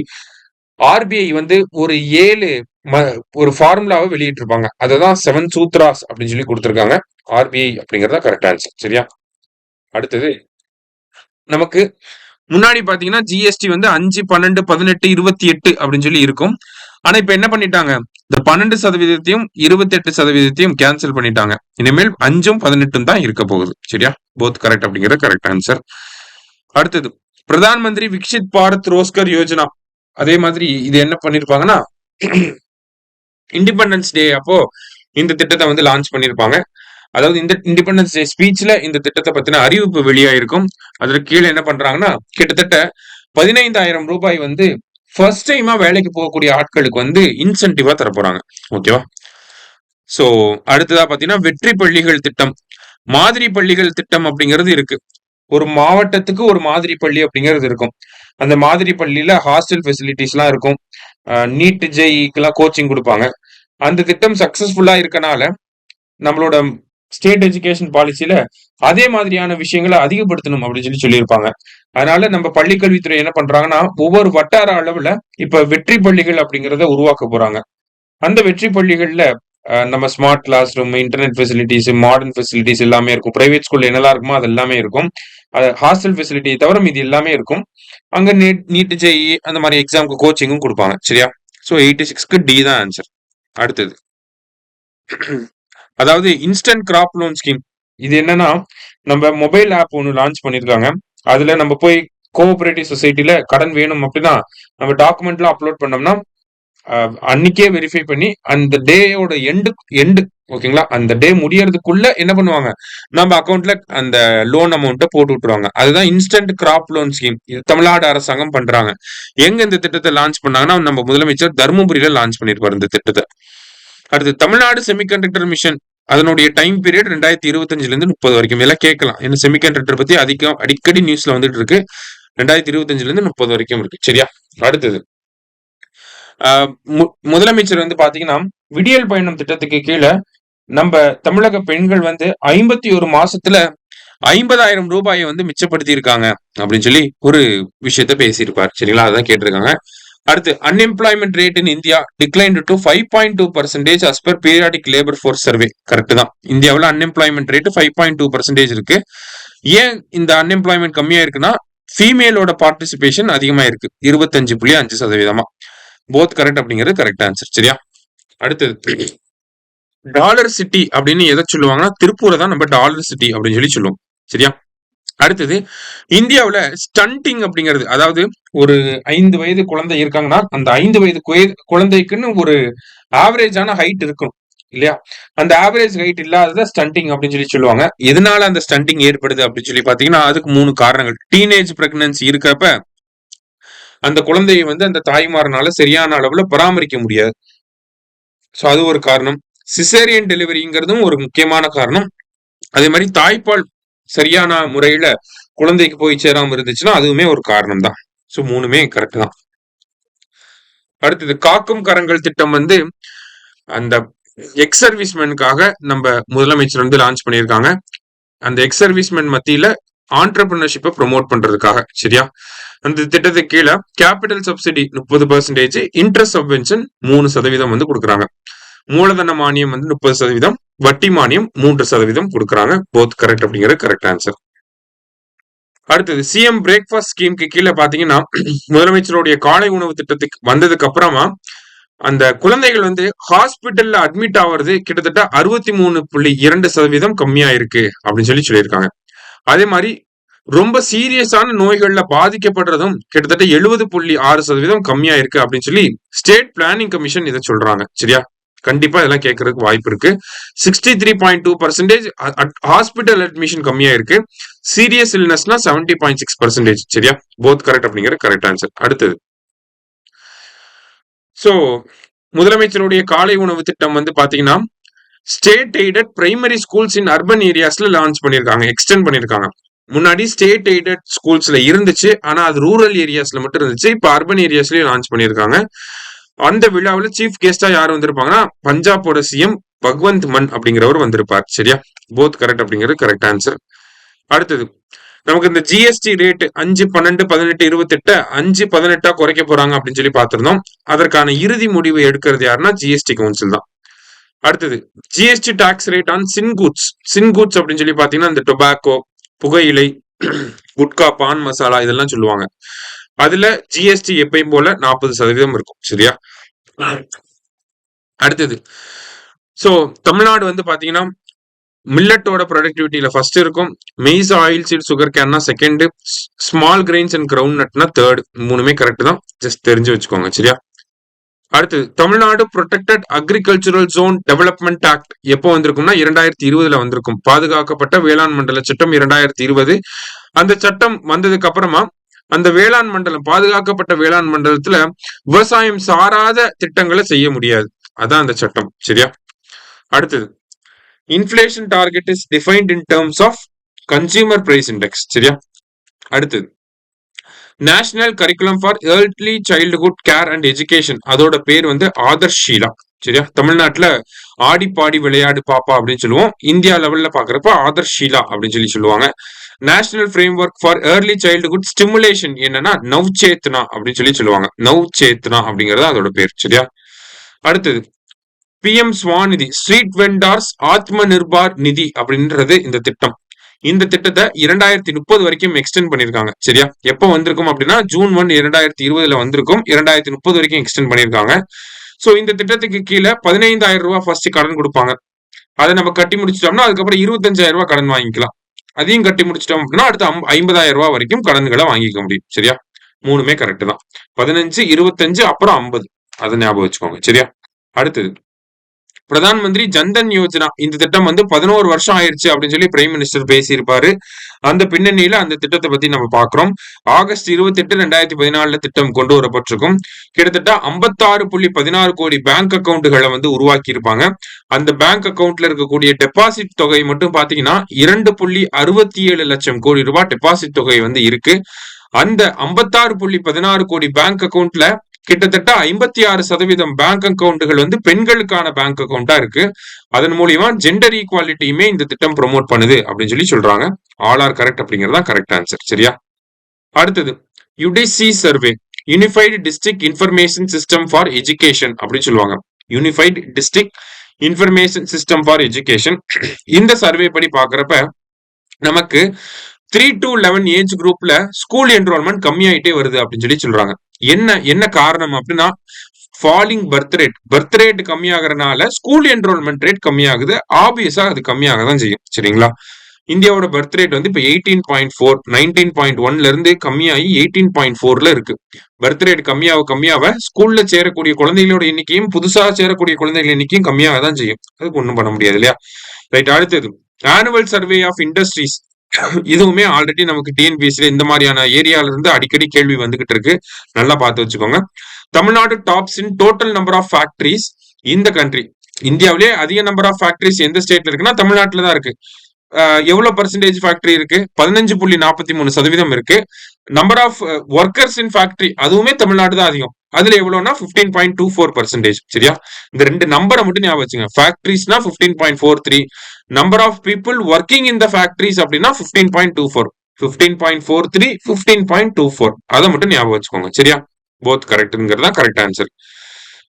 Speaker 1: ஆர்பிஐ ஒரு 7 ஒரு ஃபார்முலாவை வெளியிட்டு இருப்பாங்க. அததான் 7 சூத்ராஸ் அப்படின்னு சொல்லி கொடுத்திருக்காங்க. ஆர்பிஐ அப்படிங்கறத கரெக்ட் ஆன்சர். சரியா? அடுத்தது நமக்கு முன்னாடி பாத்தீங்கன்னா ஜிஎஸ்டி 5, 12, 18, 28 அப்படின்னு சொல்லி இருக்கும். ஆனா இப்ப என்ன பண்ணிட்டாங்க? இந்த 12% 28% கேன்சல் பண்ணிட்டாங்க. இனிமேல் 5, 18 தான் இருக்க போகுது. சரியா? போத் கரெக்ட் அப்படிங்கிற கரெக்ட் ஆன்சர். அடுத்தது பிரதான் மந்திரி விக்ஷித் பாரத் ரோஸ்கர் யோஜனா. அதே மாதிரி இது என்ன பண்ணிருப்பாங்கன்னா இண்டிபெண்டன்ஸ் டே அப்போ இந்த திட்டத்தை லான்ச் பண்ணிருப்பாங்க. அதாவது இந்த இண்டிபெண்டன்ஸ் டே ஸ்பீச்ல இந்த திட்டத்தை பத்தின அறிவிப்பு வெளியாயிருக்கும். அதுல கீழே என்ன பண்றாங்கன்னா கிட்டத்தட்ட 15,000 ரூபாய் ஃபர்ஸ்ட் டைமா வேலைக்கு போகக்கூடிய ஆட்களுக்கு இன்சென்டிவா தர போறாங்க. ஓகேவா? சோ அடுத்ததா பாத்தீங்கன்னா வெற்றி பள்ளிகள் திட்டம், மாதிரி பள்ளிகள் திட்டம் அப்படிங்கிறது இருக்கு. ஒரு மாவட்டத்துக்கு ஒரு மாதிரி பள்ளி அப்படிங்கிறது இருக்கும். அந்த மாதிரி பள்ளியில ஹாஸ்டல் ஃபெசிலிட்டிஸ் எல்லாம் இருக்கும். நீட் ஜேஇக்கு எல்லாம் கோச்சிங் கொடுப்பாங்க. அந்த திட்டம் சக்சஸ்ஃபுல்லா இருக்கனால நம்மளோட ஸ்டேட் எஜுகேஷன் பாலிசியில அதே மாதிரியான விஷயங்களை அதிகப்படுத்தணும் அப்படின்னு சொல்லியிருப்பாங்க. அதனால நம்ம பள்ளிக்கல்வித்துறை என்ன பண்றாங்கன்னா ஒவ்வொரு வட்டார அளவுல இப்ப வெற்றி பள்ளிகள் அப்படிங்கிறத உருவாக்க போறாங்க. அந்த வெற்றி பள்ளிகள்ல நம்ம smart class room, internet facilities, modern facilities எல்லாமே இருக்கும். பிரைவேட் ஸ்கூல்ல என்னெல்லாம் இருக்குமோ அது எல்லாமே இருக்கும். ஹாஸ்டல் ஃபெசிலிட்டி தவிர இது எல்லாமே இருக்கும். அங்க நீட் ஜேஇ அந்த மாதிரி எக்ஸாமுக்கு கோச்சிங்கும் கொடுப்பாங்க. சரியா? ஸோ 86க்கு டி தான் ஆன்சர். அடுத்தது அதாவது இன்ஸ்டன்ட் கிராப் லோன் ஸ்கீம். இது என்னன்னா நம்ம மொபைல் ஆப் ஒன்று லான்ச் பண்ணிருக்காங்க. அதுல நம்ம போய் கோஆபரேட்டிவ் சொசைட்டில கடன் வேணும் அப்படின்னா நம்ம டாக்குமெண்ட்லாம் அப்லோட் பண்ணோம்னா அன்னைக்கே வெரிஃபை பண்ணி அந்த டேயோட எண்டு ஓகேங்களா, அந்த டே முடியறதுக்குள்ள என்ன பண்ணுவாங்க, நம்ம அக்கௌண்ட்ல அந்த லோன் அமௌண்ட்டை போட்டு விட்டுருவாங்க. அதுதான் இன்ஸ்டன்ட் கிராப் லோன் ஸ்கீம். இது தமிழ்நாடு அரசாங்கம் பண்றாங்க. எங்க இந்த திட்டத்தை லான்ச் பண்ணாங்கன்னா நம்ம முதலமைச்சர் தருமபுரியில லான்ச் பண்ணிருப்பாரு இந்த திட்டத்தை. அடுத்து தமிழ்நாடு செமிகண்டக்டர் மிஷன், அதனுடைய டைம் பீரியட் 2025 இருந்து 30 வரைக்கும். இதெல்லாம் கேட்கலாம். ஏன்னா செமிகண்டக்டர் பத்தி அடிக்கடி நியூஸ்ல இருக்கு. 2025 இருந்து 30 வரைக்கும் இருக்கு. சரியா? அடுத்தது முதலமைச்சர் பாத்தீங்கன்னா விடியல் பயணம் திட்டத்துக்கு கீழே நம்ம தமிழக பெண்கள் 51 மாசத்துல 50,000 ரூபாயை மிச்சப்படுத்தி இருக்காங்க அப்படின்னு சொல்லி ஒரு விஷயத்த பேசியிருப்பார். சரிங்களா? அதான் கேட்டிருக்காங்க. அடுத்து unemployment rate in India decline to 5.2% as per periodic labour force survey. Correct தான். இந்தியாவில் அன்எம்ப்ளாய்மெண்ட் ரேட் 5.2% இருக்கு. ஏன் இந்த அன்எம்ப்ளாய்மெண்ட் கம்மியா இருக்குன்னா ஃபீமேலோட பார்ட்டிசிபேஷன் அதிகமா இருக்கு, 25.5%. போத் கரெக்ட் அப்படிங்கிறது கரெக்ட் ஆன்சர். சரியா? அடுத்தது டாலர் சிட்டி அப்படின்னு எதை சொல்லுவாங்கன்னா திருப்பூரை தான் நம்ம டாலர் சிட்டி அப்படின்னு சொல்லி சொல்லுவோம். சரியா? அடுத்தது இந்தியாவுல ஸ்டண்டிங் அப்படிங்கிறது, அதாவது ஒரு 5 வயது குழந்தை இருக்காங்கன்னா அந்த 5 வயது குழந்தைக்குன்னு ஒரு ஆவரேஜான ஹைட் இருக்கும் இல்லையா? அந்த ஆவரேஜ் ஹைட் இல்லாதத ஸ்டண்டிங் அப்படின்னு சொல்லி சொல்லுவாங்க. எதனால அந்த ஸ்டண்டிங் ஏற்படுது அப்படின்னு சொல்லி பாத்தீங்கன்னா அதுக்கு 3 காரணங்கள். டீனேஜ் பிரெக்னன்சி இருக்கப்ப அந்த குழந்தையை வந்து அந்த தாய்மாரனால சரியான அளவுல பராமரிக்க முடியாது. ஸோ அது ஒரு காரணம். சிசேரியன் டெலிவரிங்கிறதும் ஒரு முக்கியமான காரணம். அதே மாதிரி தாய்ப்பால் சரியான முறையில குழந்தைக்கு போய் சேராம இருந்துச்சுன்னா அதுவுமே ஒரு காரணம் தான். ஸோ 3மே கரெக்ட் தான். அடுத்தது காக்கும் கரங்கள் திட்டம் வந்து அந்த எக்ஸ் சர்வீஸ்மேனுக்காக நம்ம முதலமைச்சர் வந்து லான்ச் பண்ணியிருக்காங்க. அந்த எக்ஸ் சர்வீஸ்மேன் மத்தியில ஆண்டர்பிரினர்ஷிப்பை ப்ரொமோட் பண்றதுக்காக. சரியா? அந்த திட்டத்துக்கு கீழே கேபிட்டல் சப்சிடி 30%, இன்ட்ரெஸ்ட் சப்வென்ஷன் 3% வந்து கொடுக்குறாங்க. மூலதன மானியம் வந்து 30%, வட்டி மானியம் 3% கொடுக்குறாங்க. போத் கரெக்ட் அப்படிங்கிறது கரெக்ட் ஆன்சர். அடுத்தது சிஎம் பிரேக்ஃபாஸ்ட் ஸ்கீமுக்கு கீழே பாத்தீங்கன்னா முதலமைச்சருடைய காலை உணவு திட்டத்துக்கு வந்ததுக்கு அப்புறமா அந்த குழந்தைகள் வந்து ஹாஸ்பிட்டல்ல அட்மிட் ஆகிறது கிட்டத்தட்ட 63.2% கம்மியா இருக்கு அப்படின்னு சொல்லி சொல்லியிருக்காங்க. அதே மாதிரி ரொம்ப சீரியஸான நோய்கள்ல பாதிக்கப்படுறதும் கிட்டத்தட்ட 70.6% கம்மியா இருக்கு அப்படின்னு சொல்லி ஸ்டேட் பிளானிங் கமிஷன் இதை சொல்றாங்க. சரியா? கண்டிப்பா இதெல்லாம் கேட்கறதுக்கு வாய்ப்பு இருக்கு. 63.2% ஹாஸ்பிட்டல் அட்மிஷன் கம்மியா இருக்கு. சீரியஸ் இல்னஸ்னா 70.6%. சரியா? போத் கரெக்ட் அப்படிங்கிற கரெக்ட் ஆன்சர். அடுத்தது சோ முதலமைச்சருடைய காலை உணவு திட்டம் வந்து பாத்தீங்கன்னா state aided primary schools in urban ஏரியாஸ்ல லான்ச் பண்ணிருக்காங்க, எக்ஸ்டெண்ட் பண்ணிருக்காங்க. முன்னாடி ஸ்டேட் எய்டட் ஸ்கூல்ஸ்ல இருந்துச்சு, ஆனா அது ரூரல் ஏரியாஸ்ல மட்டும் இருந்துச்சு. இப்ப அர்பன் ஏரியாஸ்லயும் லான்ச் பண்ணிருக்காங்க. அந்த விழாவில் சீஃப் கெஸ்டா யார் வந்திருப்பாங்கன்னா பஞ்சாபோட சிஎம் பகவந்த் மன் அப்படிங்கிறவர் வந்திருப்பார். சரியா? போத் கரெக்ட் அப்படிங்கிறது கரெக்ட் ஆன்சர். அடுத்தது நமக்கு இந்த ஜிஎஸ்டி ரேட் 5, 12, 18, 28 5, 18 குறைக்க போறாங்க அப்படின்னு சொல்லி பார்த்திருந்தோம். அதற்கான இறுதி முடிவு எடுக்கிறது யாருன்னா ஜிஎஸ்டி கவுன்சில் தான். அடுத்தது ஜிஎஸ்டி டாக்ஸ் ரேட் ஆன் சின்கூட்ஸ். சின்கூட்ஸ் அப்படின்னு சொல்லி பாத்தீங்கன்னா இந்த டொபாக்கோ, புகையிலை, குட்கா, பான் மசாலா இதெல்லாம் சொல்லுவாங்க. அதுல ஜிஎஸ்டி எப்பயும் போல 40% இருக்கும். சரியா? அடுத்தது சோ தமிழ்நாடு வந்து பாத்தீங்கன்னா மில்லட்டோட ப்ரொடக்டிவிட்டியில ஃபர்ஸ்ட் இருக்கும். மெய்ஸ், ஆயில் சீட், சுகர் கேன்னா second, small grains and ground நட்னா தேர்ட். 3மே கரெக்ட் தான், ஜஸ்ட் தெரிஞ்சு வச்சுக்கோங்க. சரியா? அடுத்தது Tamil Nadu protected agricultural zone development act எப்போ வந்திருக்கும்னா 2020 வந்திருக்கும். பாதுகாக்கப்பட்ட வேளாண் மண்டல சட்டம் 2020. அந்த சட்டம் வந்ததுக்கு அப்புறமா அந்த வேளாண் மண்டலம், பாதுகாக்கப்பட்ட வேளாண் மண்டலத்துல விவசாயம் சாராத திட்டங்களை செய்ய முடியாது. அதான் அந்த சட்டம். சரியா? அடுத்தது inflation target is defined in terms of consumer price index. சரியா? அடுத்தது national curriculum for early childhood care and education, அதோட பேர் வந்து ஆதர்ஷீலா. சரியா? தமிழ்நாட்டுல ஆடி பாடி விளையாடு பாப்பா அப்படின்னு சொல்லுவோம். இந்தியா லெவல்ல பாக்குறப்ப ஆதர்ஷீலா அப்படின்னு சொல்லி சொல்லுவாங்க. National frame work for early childhood stimulation என்னன்னா நவ்சேத்னா அப்படின்னு சொல்லி சொல்லுவாங்க. நவ்சேத்னா அப்படிங்கறது அதோட பேர். சரியா? அடுத்தது PM Svanidhi, street vendors Atma Nirbhar நிதி அப்படின்றது இந்த திட்டம். இந்த திட்டத்தை 2030 வரைக்கும் எக்ஸ்டெண்ட் பண்ணிருக்காங்க. சரியா? எப்போ வந்திருக்கும் அப்படின்னா June 1, 2020 வந்திருக்கும். 2030 வரைக்கும் எக்ஸ்டெண்ட் பண்ணிருக்காங்க. சோ இந்த திட்டத்துக்கு கீழே 15,000 ரூபாய் ஃபர்ஸ்ட் கடன் கொடுப்பாங்க. அதை நம்ம கட்டி முடிச்சிட்டோம்னா அதுக்கப்புறம் 25,000 ரூபாய் கடன் வாங்கிக்கலாம். அதையும் கட்டி முடிச்சிட்டோம் அப்படின்னா அடுத்து 50,000 ரூபாய் வரைக்கும் கடன்களை வாங்கிக்க முடியும். சரியா? 3மே கரெக்ட் தான். 15, 25 அப்புறம் 50. அதை ஞாபகம் வச்சுக்கோங்க. சரியா? அடுத்தது பிரதான் மந்திரி ஜன்தன் யோஜனா. இந்த திட்டம் வந்து 11 வருஷம் ஆயிருச்சு அப்படின்னு சொல்லி பிரைம் மினிஸ்டர் பேசியிருப்பாரு. அந்த பின்னணியில அந்த திட்டத்தை பத்தி நம்ம பாக்குறோம். ஆகஸ்ட் 28, 2014 திட்டம் கொண்டு வரப்பட்டிருக்கும். கிட்டத்தட்ட 56.16 கோடி பேங்க் அக்கௌண்ட்டுகளை வந்து உருவாக்கி இருப்பாங்க. அந்த பேங்க் அக்கௌண்ட்ல இருக்கக்கூடிய டெபாசிட் தொகை மட்டும் பாத்தீங்கன்னா 2.67 லட்சம் கோடி ரூபாய் டெபாசிட் தொகை வந்து இருக்கு. அந்த 56.16 கோடி பேங்க் அக்கௌண்ட்ல கிட்டத்தட்ட 56% பேங்க் அக்கௌண்ட்டுகள் வந்து பெண்களுக்கான பேங்க் அக்கௌண்டா இருக்கு. அதன் மூலியமா ஜெண்டர் ஈக்குவாலிட்டியுமே இந்த திட்டம் ப்ரொமோட் பண்ணுது அப்படின்னு சொல்லி சொல்றாங்க. ஆல் ஆர் கரெக்ட் அப்படிங்கறதா கரெக்ட் ஆன்சர். சரியா? அடுத்தது UDISE survey, unified district information system for education அப்படின்னு சொல்லுவாங்க. Unified district information system for education. இந்த சர்வே படி பாக்குறப்ப நமக்கு 3 to 11 ஏஜ் குரூப்ல ஸ்கூல் என்ரோல்மெண்ட் கம்மியாயிட்டே வருது அப்படின்னு சொல்லி சொல்றாங்க. என்ன காரணம் அப்படின்னா ஃபாலிங் பர்த் ரேட் கம்மியாகிறதுனால ஸ்கூல் என்ரோல்மெண்ட் ரேட் கம்மியாகுது. ஆப்வியஸா அது கம்மியாக தான் செய்யும். சரிங்களா? இந்தியாவோட பர்த் ரேட் வந்து இப்ப 18.4 19.1ல இருந்து கம்மியாகி 18.4ல இருக்கு. பர்த் ரேட் கம்மியாக ஸ்கூல்ல சேரக்கூடிய குழந்தைகளோட எண்ணிக்கையும் புதுசா சேரக்கூடிய குழந்தைகள் எண்ணிக்கையும் கம்மியாக தான் செய்யும். அதுக்கு ஒண்ணும் பண்ண முடியாது இல்லையா? ரைட். அடுத்தது ஆனுவல் சர்வே ஆஃப் இண்டஸ்ட்ரீஸ். இதுவுமே ஆல்ரெடி நமக்கு டிஎன்பிஎஸ்சில இந்த மாதிரியான ஏரியால இருந்து அடிக்கடி கேள்வி வந்துகிட்டு இருக்கு. நல்லா பார்த்து வச்சுக்கோங்க. Tamil Nadu tops in total number of factories இந்த கண்ட்ரி. இந்தியாவிலே அதிக நம்பர் ஆஃப் ஃபேக்டரிஸ் எந்த ஸ்டேட்ல இருக்குன்னா தமிழ்நாட்டுல தான் இருக்கு. எவ்வளவு பர்சன்டேஜ் ஃபேக்டரி இருக்கு? 15.43% இருக்கு. Number of workers in factory அதுவுமே தமிழ்நாடு தான் அதிகம். அதுல எவ்வளவுனா 15.24%. சரியா? இந்த ரெண்டு நம்பரை மட்டும் ஞாபகம் வச்சுங்க. ஃபேக்டரிஸ்னா 15.43, number of people working in the factories அப்படின்னா 15.24, 15.43, 15.24. அதை மட்டும் ஞாபகம் வச்சுக்கோங்க. சரியா? போத் கரெக்ட்ங்கிறது தான் கரெக்ட் ஆன்சர்.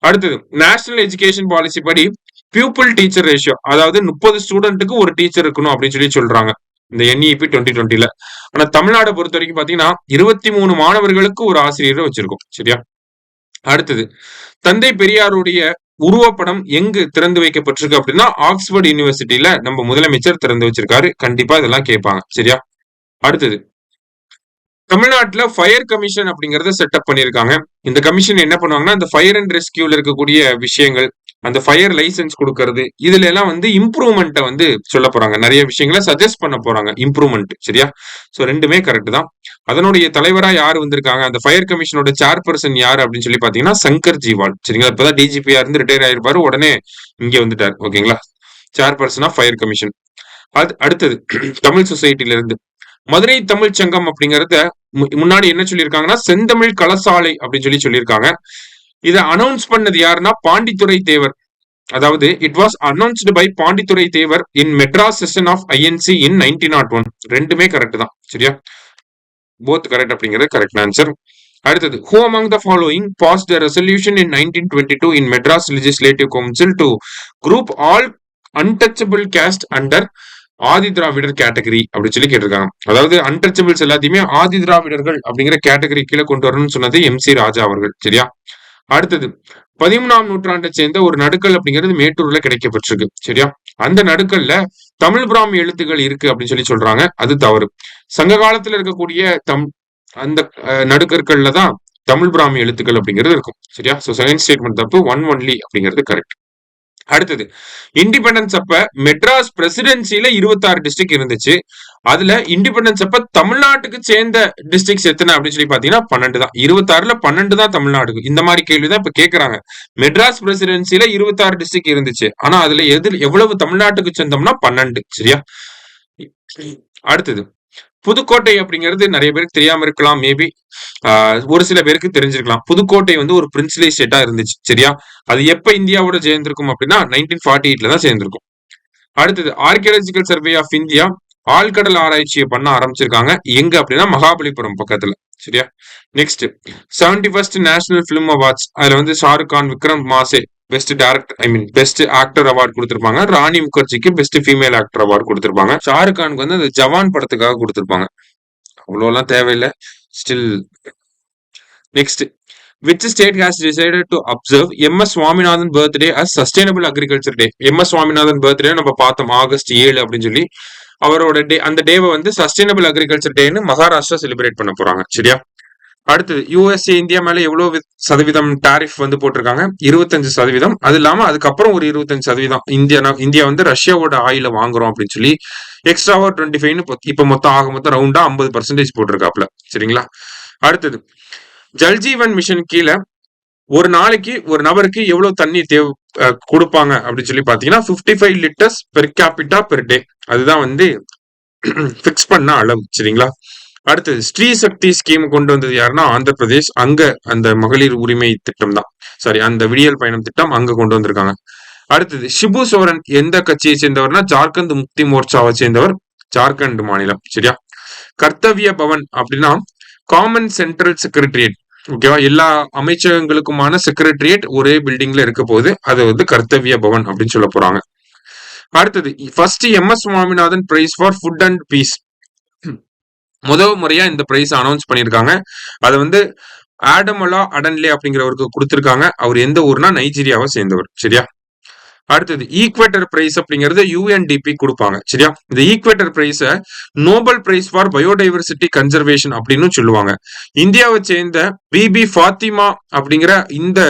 Speaker 1: அடுத்தது நேஷனல் எஜுகேஷன் பாலிசி படி பியூப்பிள் டீச்சர் ரேஷியோ, அதாவது 30 ஸ்டூடெண்ட்டுக்கு ஒரு டீச்சர் இருக்கணும் அப்படின்னு சொல்றாங்க இந்த NEP 2020ல. ஆனா தமிழ்நாடு பொறுத்த வரைக்கும் பாத்தீங்கன்னா 23 மாணவர்களுக்கு ஒரு ஆசிரியரை வச்சிருக்கோம். சரியா? அடுத்தது தந்தை பெரியாருடைய உருவப்படம் எங்கு திறந்து வைக்கப்பட்டிருக்கு அப்படின்னா ஆக்ஸ்போர்ட் யூனிவர்சிட்டியில நம்ம முதலமைச்சர் திறந்து வச்சிருக்காரு. கண்டிப்பா இதெல்லாம் கேட்பாங்க. சரியா? அடுத்தது தமிழ்நாட்டுல ஃபயர் கமிஷன் அப்படிங்கறத செட்டப் பண்ணிருக்காங்க. இந்த கமிஷன் என்ன பண்ணுவாங்கன்னா இந்த ஃபயர் அண்ட் ரெஸ்கியூல இருக்கக்கூடிய விஷயங்கள், அந்த ஃபயர் லைசன்ஸ் கொடுக்கறது, இதுல எல்லாம் வந்து இம்ப்ரூவ்மெண்ட்டை வந்து சொல்ல போறாங்க. நிறைய விஷயங்களை சஜஸ்ட் பண்ண போறாங்க இம்ப்ரூவ்மெண்ட். சரியா? சோ ரெண்டுமே கரெக்ட் தான். அதனுடைய தலைவரா யார் வந்திருக்காங்க? அந்த ஃபயர் கமிஷனோட சேர்பர்சன் யாரு அப்படின்னு சொல்லி பாத்தீங்கன்னா சங்கர் ஜிவால். சரிங்களா? இப்பதான் டிஜிபியா இருந்து ரிட்டையர் ஆயிருப்பாரு. உடனே இங்க வந்துட்டார். ஓகேங்களா? Chairperson of fire commission. அடுத்தது தமிழ் சொசைட்டில இருந்து மதுரை தமிழ் சங்கம் அப்படிங்கறத முன்னாடி என்ன சொல்லியிருக்காங்கன்னா செந்தமிழ் கலசாலை அப்படின்னு சொல்லியிருக்காங்க. இதை அனௌன்ஸ் பண்ணது யாருன்னா பாண்டித்துரை தேவர். அதாவது it was announced by Pandithurai Thevar in Madras session of INC in 1901. ரெண்டுமே கரெக்ட் தான். சரியா? போத் கரெக்ட் அப்படிங்கிறது கரெக்ட் ஆன்சர். அடுத்தது who among the following passed a resolution in 1922 in Madras Legislative Council to group all untouchable caste under Adi Dravidar category அப்படின்னு சொல்லி கேட்டிருக்காங்க. அதாவது untouchables எல்லாத்தையுமே ஆதி திராவிடர்கள் அப்படிங்கிற கேட்டகரி கீழே கொண்டு வரணும்னு சொன்னது MC ராஜா அவர்கள். சரியா? அடுத்தது 13ஆம் நூற்றாண்டை சேர்ந்த ஒரு நடுக்கல் அப்படிங்கிறது மேட்டூர்ல கிடைக்கப்பட்டிருக்கு. சரியா? அந்த நடுக்கல்ல தமிழ் பிராமி எழுத்துக்கள் இருக்கு அப்படின்னு சொல்றாங்க. அது தவறு. சங்க காலத்துல இருக்கக்கூடிய அந்த நடுக்கற்கள்ல தான் தமிழ் பிராமி எழுத்துக்கள் அப்படிங்கிறது இருக்கும். சரியா? சோ செகண்ட் ஸ்டேட்மெண்ட் தப்பு. 1 only அப்படிங்கிறது கரெக்ட். அடுத்தது இண்டிபெண்டன்ஸ் அப்ப மெட்ராஸ் பிரசிடென்சில 26 டிஸ்ட்ரிக்ட் இருந்துச்சு. அதுல இண்டிபெண்டன்ஸ் அப்ப தமிழ்நாட்டுக்கு சேர்ந்த டிஸ்ட்ரிக்ட்ஸ் எத்தனை அப்படின்னு சொல்லி பாத்தீங்கன்னா 12 தான். 26ல 12 தான் தமிழ்நாடுக்கு. இந்த மாதிரி கேள்விதான் இப்ப கேக்குறாங்க. மெட்ராஸ் பிரசிடென்சில 26 டிஸ்ட்ரிக்ட் இருந்துச்சு. ஆனா அதுல எவ்வளவு தமிழ்நாட்டுக்கு சேர்ந்தோம்னா 12. சரியா? அடுத்தது புதுக்கோட்டை அப்படிங்கிறது நிறைய பேருக்கு தெரியாம இருக்கலாம். மேபி ஒரு சில பேருக்கு தெரிஞ்சிருக்கலாம். புதுக்கோட்டை வந்து ஒரு பிரின்ஸ்லி ஸ்டேட்டா இருந்துச்சு. சரியா? அது எப்ப இந்தியாவோட சேர்ந்திருக்கும் அப்படின்னா 1948ல தான் சேர்ந்திருக்கும். அடுத்தது ஆர்கியாலஜிக்கல் சர்வே ஆஃப் இந்தியா ஆழ்கடல் ஆராய்ச்சியை பண்ண ஆரம்பிச்சிருக்காங்க. எங்க அப்படின்னா மகாபலிபுரம் பக்கத்துல. சரியா? Next 71st national film awards. அதுல வந்து Shahrukh Khan, Vikrant Massey best director best actor award கொடுத்திருப்பாங்க. ராணி முகர்ஜிக்கு பெஸ்ட் ஃபீமேல் ஆக்டர் அவார்டு கொடுத்திருப்பாங்க. ஷாருக் கானுக்கு வந்து அந்த ஜவான் படத்துக்காக கொடுத்திருப்பாங்க. அவ்வளோலாம் தேவையில்லை. Still next which state has decided to observe MS Swaminathan birthday as sustainable agriculture day? MS Swaminathan birthday நம்ம பார்த்தோம் ஆகஸ்ட் 7 அப்படின்னு சொல்லி. அவரோட டே, அந்த டேவை வந்து சஸ்டைனபிள் அக்ரிகல்ச்சர் டேன்னு மகாராஷ்டிரா செலிப்ரேட் பண்ண போறாங்க. சரியா? அடுத்தது USA இந்தியா மேல எவ்வளவு சதவீதம் டாரிஃப் வந்து போட்டிருக்காங்க? 25%. அது இல்லாம அதுக்கப்புறம் ஒரு 25% இந்தியா வந்து ரஷ்யாவோட ஆயில வாங்குறோம் அப்படின்னு சொல்லி எக்ஸ்ட்ராவா 25 இப்ப மொத்தம் ரவுண்டா 50% போட்டிருக்காப்ல. சரிங்களா? அடுத்தது ஜல்ஜீவன் மிஷன் கீழே ஒரு நாளைக்கு ஒரு நபருக்கு எவ்வளவு தண்ணி கொடுப்பாங்க அப்படின்னு சொல்லி பாத்தீங்கன்னா 55 litres per capita per day. அதுதான் வந்து பிக்ஸ் பண்ண அளவு. சரிங்களா? அடுத்தது ஸ்ரீ சக்தி ஸ்கீம் கொண்டு வந்தது யாருன்னா ஆந்திர பிரதேஷ். அங்க அந்த மகளிர் உரிமை திட்டம் தான், சாரி அந்த விடியல் பயணம் திட்டம் அங்க கொண்டு வந்திருக்காங்க. அடுத்தது ஷிபு சோரன் எந்த கட்சியை சேர்ந்தவர்னா ஜார்க்கண்ட் முக்தி மோர்ச்சாவை சேர்ந்தவர், ஜார்க்கண்ட் மாநிலம். சரியா? கர்த்தவிய பவன் அப்படின்னா காமன் சென்ட்ரல் செக்ரட்டரியேட். ஓகேவா? எல்லா அமைச்சகங்களுக்குமான செக்ரட்டரியேட் ஒரே பில்டிங்ல இருக்க போது அது வந்து கர்த்தவிய பவன் அப்படின்னு சொல்ல போறாங்க. அடுத்தது first MS Swaminathan prize for food and peace. முதல் முறையா இந்த பிரைஸ் அனௌன்ஸ் பண்ணியிருக்காங்க. அதை வந்து ஆடமலா அடன்லே அப்படிங்கிறவருக்கு கொடுத்திருக்காங்க. அவர் எந்த ஊர்னா நைஜீரியாவை சேர்ந்தவர். சரியா? அடுத்தது ஈக்வேட்டர் பிரைஸ் அப்படிங்கிறது யுஎன்டிபி கொடுப்பாங்க. சரியா? இந்த equator பிரைஸ Nobel prize for biodiversity conservation அப்படின்னு சொல்லுவாங்க. இந்தியாவை சேர்ந்த பிபி ஃபாத்திமா அப்படிங்கிற இந்த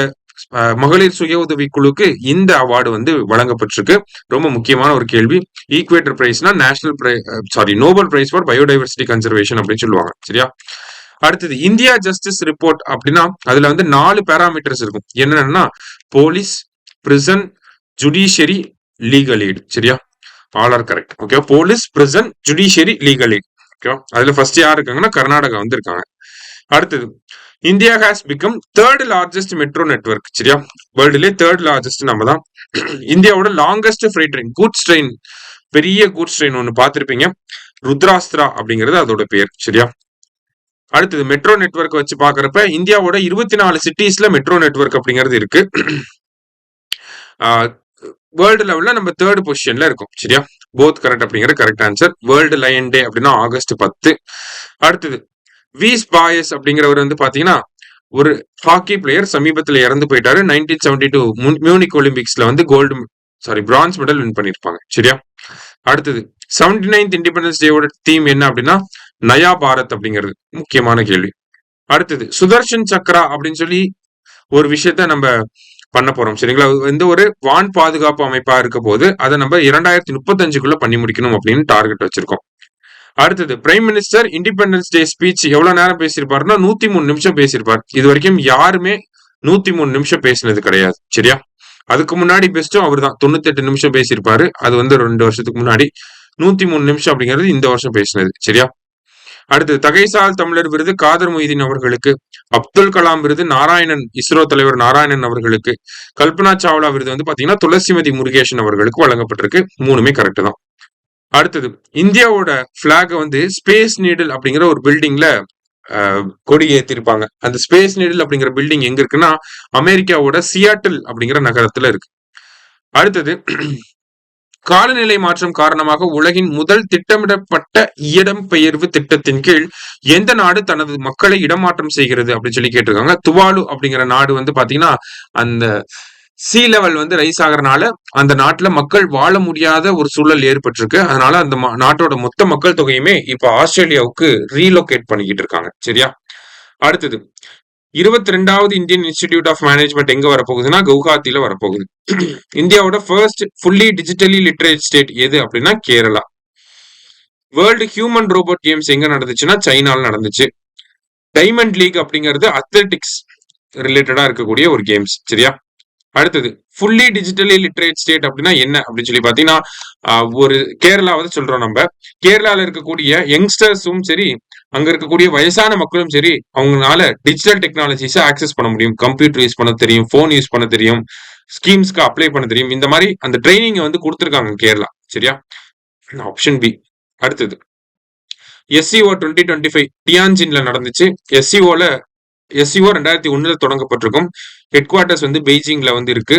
Speaker 1: மகளிர் சுய உதவி குழுக்கு இந்த அவார்டு வந்து வழங்கப்பட்டிருக்கு. ரொம்ப முக்கியமான ஒரு கேள்வி. ஈக்வேட்டர் பிரைஸ்னா Nobel prize for biodiversity conservation அப்படின்னு சொல்லுவாங்க. சரியா? அடுத்தது இந்தியா ஜஸ்டிஸ் ரிப்போர்ட் அப்படின்னா அதுல வந்து 4 பேராமீட்டர்ஸ் இருக்கும். என்னன்னா police, prison, judiciary, legal aid. சரியா? All are correct. Okay, police, prison, judiciary, legal aid. ஓகே, அதுல ஃபர்ஸ்ட் யார் இருக்காங்கன்னா கர்நாடகா வந்து இருக்காங்க. அடுத்தது India has become 3rd largest metro network. சரியா? வேர்ல்டுலே 3rd லார்ஜஸ்ட் நம்ம தான். இந்தியாவோட longest freight train, goods train, பெரிய கூட்ஸ் ட்ரெயின் ஒன்று பார்த்திருப்பீங்க. ருத்ராஸ்திரா அப்படிங்கிறது அதோட பேர். சரியா? அடுத்தது மெட்ரோ நெட்வொர்க் வச்சு பாக்குறப்ப இந்தியாவோட 24 சிட்டிஸ்ல மெட்ரோ நெட்வொர்க் அப்படிங்கிறது இருக்கு. வேர்ல்டு லெவல்ல நம்ம 3rd பொசிஷன்ல இருக்கும். சரியா? போத் கரெக்ட் அப்படிங்கிற கரெக்ட் ஆன்சர். வேர்ல்டு லயன் டே அப்படின்னா ஆகஸ்ட் 10. அடுத்தது வீஸ் பாயஸ் அப்படிங்கிறவர் வந்து பாத்தீங்கன்னா ஒரு ஹாக்கி பிளேயர், சமீபத்துல இறந்து போயிட்டாரு. 1972 மியூனிக் ஒலிம்பிக்ஸ்ல வந்து பிரான்ஸ் மெடல் வின் பண்ணிருப்பாங்க. சரியா? அடுத்தது 79th இண்டிபெண்டன்ஸ் டேவோட தீம் என்ன அப்படின்னா நயா பாரத் அப்படிங்கிறது முக்கியமான கேள்வி. அடுத்தது சுதர்ஷன் சக்ரா அப்படின்னு சொல்லி ஒரு விஷயத்த நம்ம பண்ண போறோம். சரிங்களா? எந்த ஒரு வான் பாதுகாப்பு அமைப்பா இருக்க போது அதை நம்ம 2035 பண்ணி முடிக்கணும் அப்படின்னு டார்கெட் வச்சிருக்கோம். அடுத்தது prime minister independence day speech எவ்வளவு நேரம் பேசியிருப்பாருன்னா 103 நிமிஷம் பேசியிருப்பார். இது வரைக்கும் யாருமே 103 நிமிஷம் பேசினது கிடையாது. சரியா? அதுக்கு முன்னாடி பெஸ்டும் அவர் தான். 98 நிமிஷம் பேசியிருப்பாரு. அது வந்து 2 வருஷத்துக்கு முன்னாடி. 103 நிமிஷம் அப்படிங்கிறது இந்த வருஷம் பேசினது. சரியா? அடுத்தது தகைசால் தமிழர் விருது காதர் மொய்தீன் அவர்களுக்கு, அப்துல் கலாம் விருது நாராயணன், இஸ்ரோ தலைவர் நாராயணன் அவர்களுக்கு, கல்பனா சாவ்லா விருது வந்து பாத்தீங்கன்னா துளசிமதி முருகேசன் அவர்களுக்கு வழங்கப்பட்டிருக்கு. 3மே கரெக்ட் தான். அடுத்தது இந்தியாவோட பிளாக வந்து ஸ்பேஸ் நீடில் அப்படிங்கிற ஒரு பில்டிங்ல கொடி ஏத்திருப்பாங்க. அந்த ஸ்பேஸ் நீடில் அப்படிங்கிற பில்டிங் எங்க இருக்குன்னா அமெரிக்காவோட சியாட்டில் அப்படிங்கிற நகரத்துல இருக்கு. அடுத்தது காலநிலை மாற்றம் காரணமாக உலகின் முதல் திட்டமிடப்பட்ட இடம்பெயர்வு திட்டத்தின் கீழ் எந்த நாடு தனது மக்களை இடமாற்றம் செய்கிறது அப்படின்னு சொல்லி கேட்டிருக்காங்க. துவாலு அப்படிங்கிற நாடு வந்து பாத்தீங்கன்னா அந்த சி லெவல் வந்து ரைஸ் ஆகிறனால அந்த நாட்டுல மக்கள் வாழ முடியாத ஒரு சூழல் ஏற்பட்டிருக்கு. அதனால அந்த நாட்டோட மொத்த மக்கள் தொகையுமே இப்ப ஆஸ்திரேலியாவுக்கு ரீலோகேட் பண்ணிக்கிட்டு இருக்காங்க. சரியா? அடுத்தது 22வது இந்தியன் இன்ஸ்டிடியூட் ஆஃப் மேனேஜ்மெண்ட் எங்க வரப்போகுதுன்னா கவுஹாத்தில வரப்போகுது. இந்தியாவோட first fully digitally literate state எது அப்படின்னா Kerala. World human robot games எங்க நடந்துச்சுன்னா சைனால நடந்துச்சு. டைமண்ட் லீக் அப்படிங்கிறது அத்லெட்டிக்ஸ் ரிலேட்டடா இருக்கக்கூடிய ஒரு கேம்ஸ். சரியா? அடுத்தது ஃபுல்லி டிஜிட்டலி லிட்ரேட் ஸ்டேட் அப்படின்னா என்ன அப்படின்னு சொல்லி பாத்தீங்கன்னா ஒரு கேரளாவது சொல்றோம். நம்ம கேரளால இருக்கக்கூடிய யங்ஸ்டர்ஸும் சரி, அங்க இருக்கக்கூடிய வயசான மக்களும் சரி, அவங்களால டிஜிட்டல் டெக்னாலஜிஸை ஆக்சஸ் பண்ண முடியும். கம்ப்யூட்டர் யூஸ் பண்ண தெரியும், போன் யூஸ் பண்ண தெரியும், ஸ்கீம்ஸ்க்கு அப்ளை பண்ண தெரியும். இந்த மாதிரி அந்த ட்ரைனிங் வந்து கொடுத்துருக்காங்க கேரளா. சரியா? Option B. அடுத்தது SCO 2025 டியான்ஜின்ல நடந்துச்சு. SCO 2001 தொடங்கப்பட்டிருக்கும். ஹெட் குவார்டர்ஸ் வந்து பெய்ஜிங்ல வந்து இருக்கு.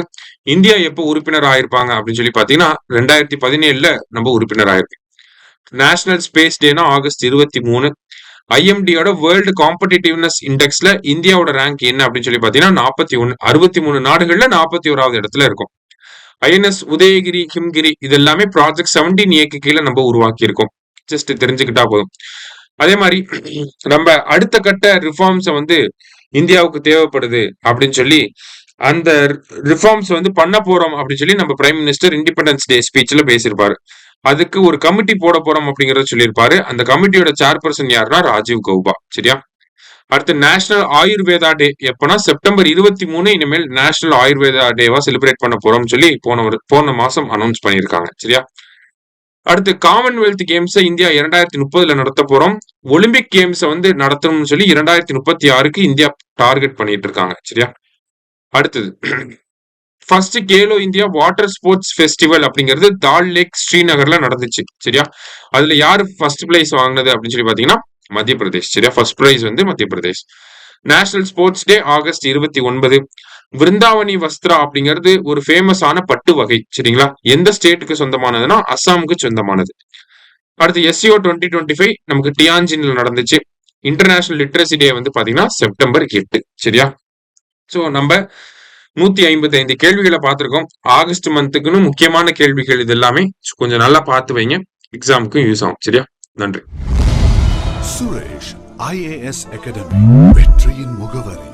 Speaker 1: இந்தியா எப்போ உறுப்பினர் ஆயிருப்பாங்க அப்படின்னு சொல்லி பாத்தீங்கன்னா 2017 நம்ம உறுப்பினர் ஆயிருக்கு. நேஷனல் ஸ்பேஸ் டேனா ஆகஸ்ட் 23. IMDயோட வேர்ல்டு காம்படிட்டிவ்னஸ் இண்டெக்ஸ்ல இந்தியாவோட ரேங்க் என்ன அப்படின்னு சொல்லி பாத்தீங்கன்னா 41. 63 நாடுகள்ல 41வது இடத்துல இருக்கும். INS உதயகிரி, ஹிம்கிரி இது எல்லாமே ப்ராஜெக்ட் 17A கீழே நம்ம உருவாக்கி இருக்கோம். ஜஸ்ட் தெரிஞ்சுக்கிட்டா போதும். அதே மாதிரி நம்ம அடுத்த கட்ட ரிஃபார்ம்ஸை வந்து இந்தியாவுக்கு தேவைப்படுது அப்படின்னு சொல்லி அந்த ரிஃபார்ம்ஸ் வந்து பண்ண போறோம் அப்படின்னு சொல்லி நம்ம பிரைம் மினிஸ்டர் இண்டிபெண்டன்ஸ் டே ஸ்பீச்ல பேசியிருப்பாரு. அதுக்கு ஒரு கமிட்டி போட போறோம் அப்படிங்கறத சொல்லியிருப்பாரு. அந்த கமிட்டியோட சேர்பர்சன் யாருன்னா ராஜீவ் கௌபா. சரியா? அடுத்து நேஷனல் ஆயுர்வேதா டே எப்பனா செப்டம்பர் 23. இனிமேல் நேஷனல் ஆயுர்வேதா டேவா செலிப்ரேட் பண்ண போறோம்னு சொல்லி போன மாசம் அனௌன்ஸ் பண்ணியிருக்காங்க. சரியா? அடுத்து காமன்வெல்த் கேம்ஸ் இந்தியா 2030 நடத்த போறோம். ஒலிம்பிக் கேம்ஸ் வந்து நடத்தணும்னு சொல்லி 2036 இந்தியா டார்கெட் பண்ணிட்டு இருக்காங்க. சரியா? அடுத்தது first Khelo India water sports festival அப்படிங்கிறது தால் லேக் ஸ்ரீநகர்ல நடந்துச்சு. சரியா? அதுல யாரு ஃபர்ஸ்ட் பிரைஸ் வாங்கினது அப்படின்னு சொல்லி பாத்தீங்கன்னா மத்திய பிரதேஷ். சரியா? ஃபர்ஸ்ட் பிரைஸ் வந்து மத்திய Pradesh. National sports day August 29. விருந்தாவனி Vastra அப்படிங்கிறது ஒரு ஃபேமஸான பட்டு வகை. சரிங்களா? எந்த ஸ்டேட்டுக்கு சொந்தமானதுன்னா அஸ்ஸாமுக்கு சொந்தமானது. அடுத்து SCO 2025 நமக்கு டியான்ஜின்ல நடந்துச்சு. இன்டர்நேஷனல் லிட்ரஸி டே வந்து பாத்தீங்கன்னா செப்டம்பர் 8. சரியா? சோ நம்ம 155 கேள்விகளை பார்த்திருக்கோம். ஆகஸ்ட் மந்த்துக்குன்னு முக்கியமான கேள்விகள் இது எல்லாமே. கொஞ்சம் நல்லா பார்த்து வைங்க, எக்ஸாமுக்கும் யூஸ் ஆகும். சரியா? நன்றி.
Speaker 2: சுரேஷ் IAS அகாடமி, வெற்றியின் முகவரி.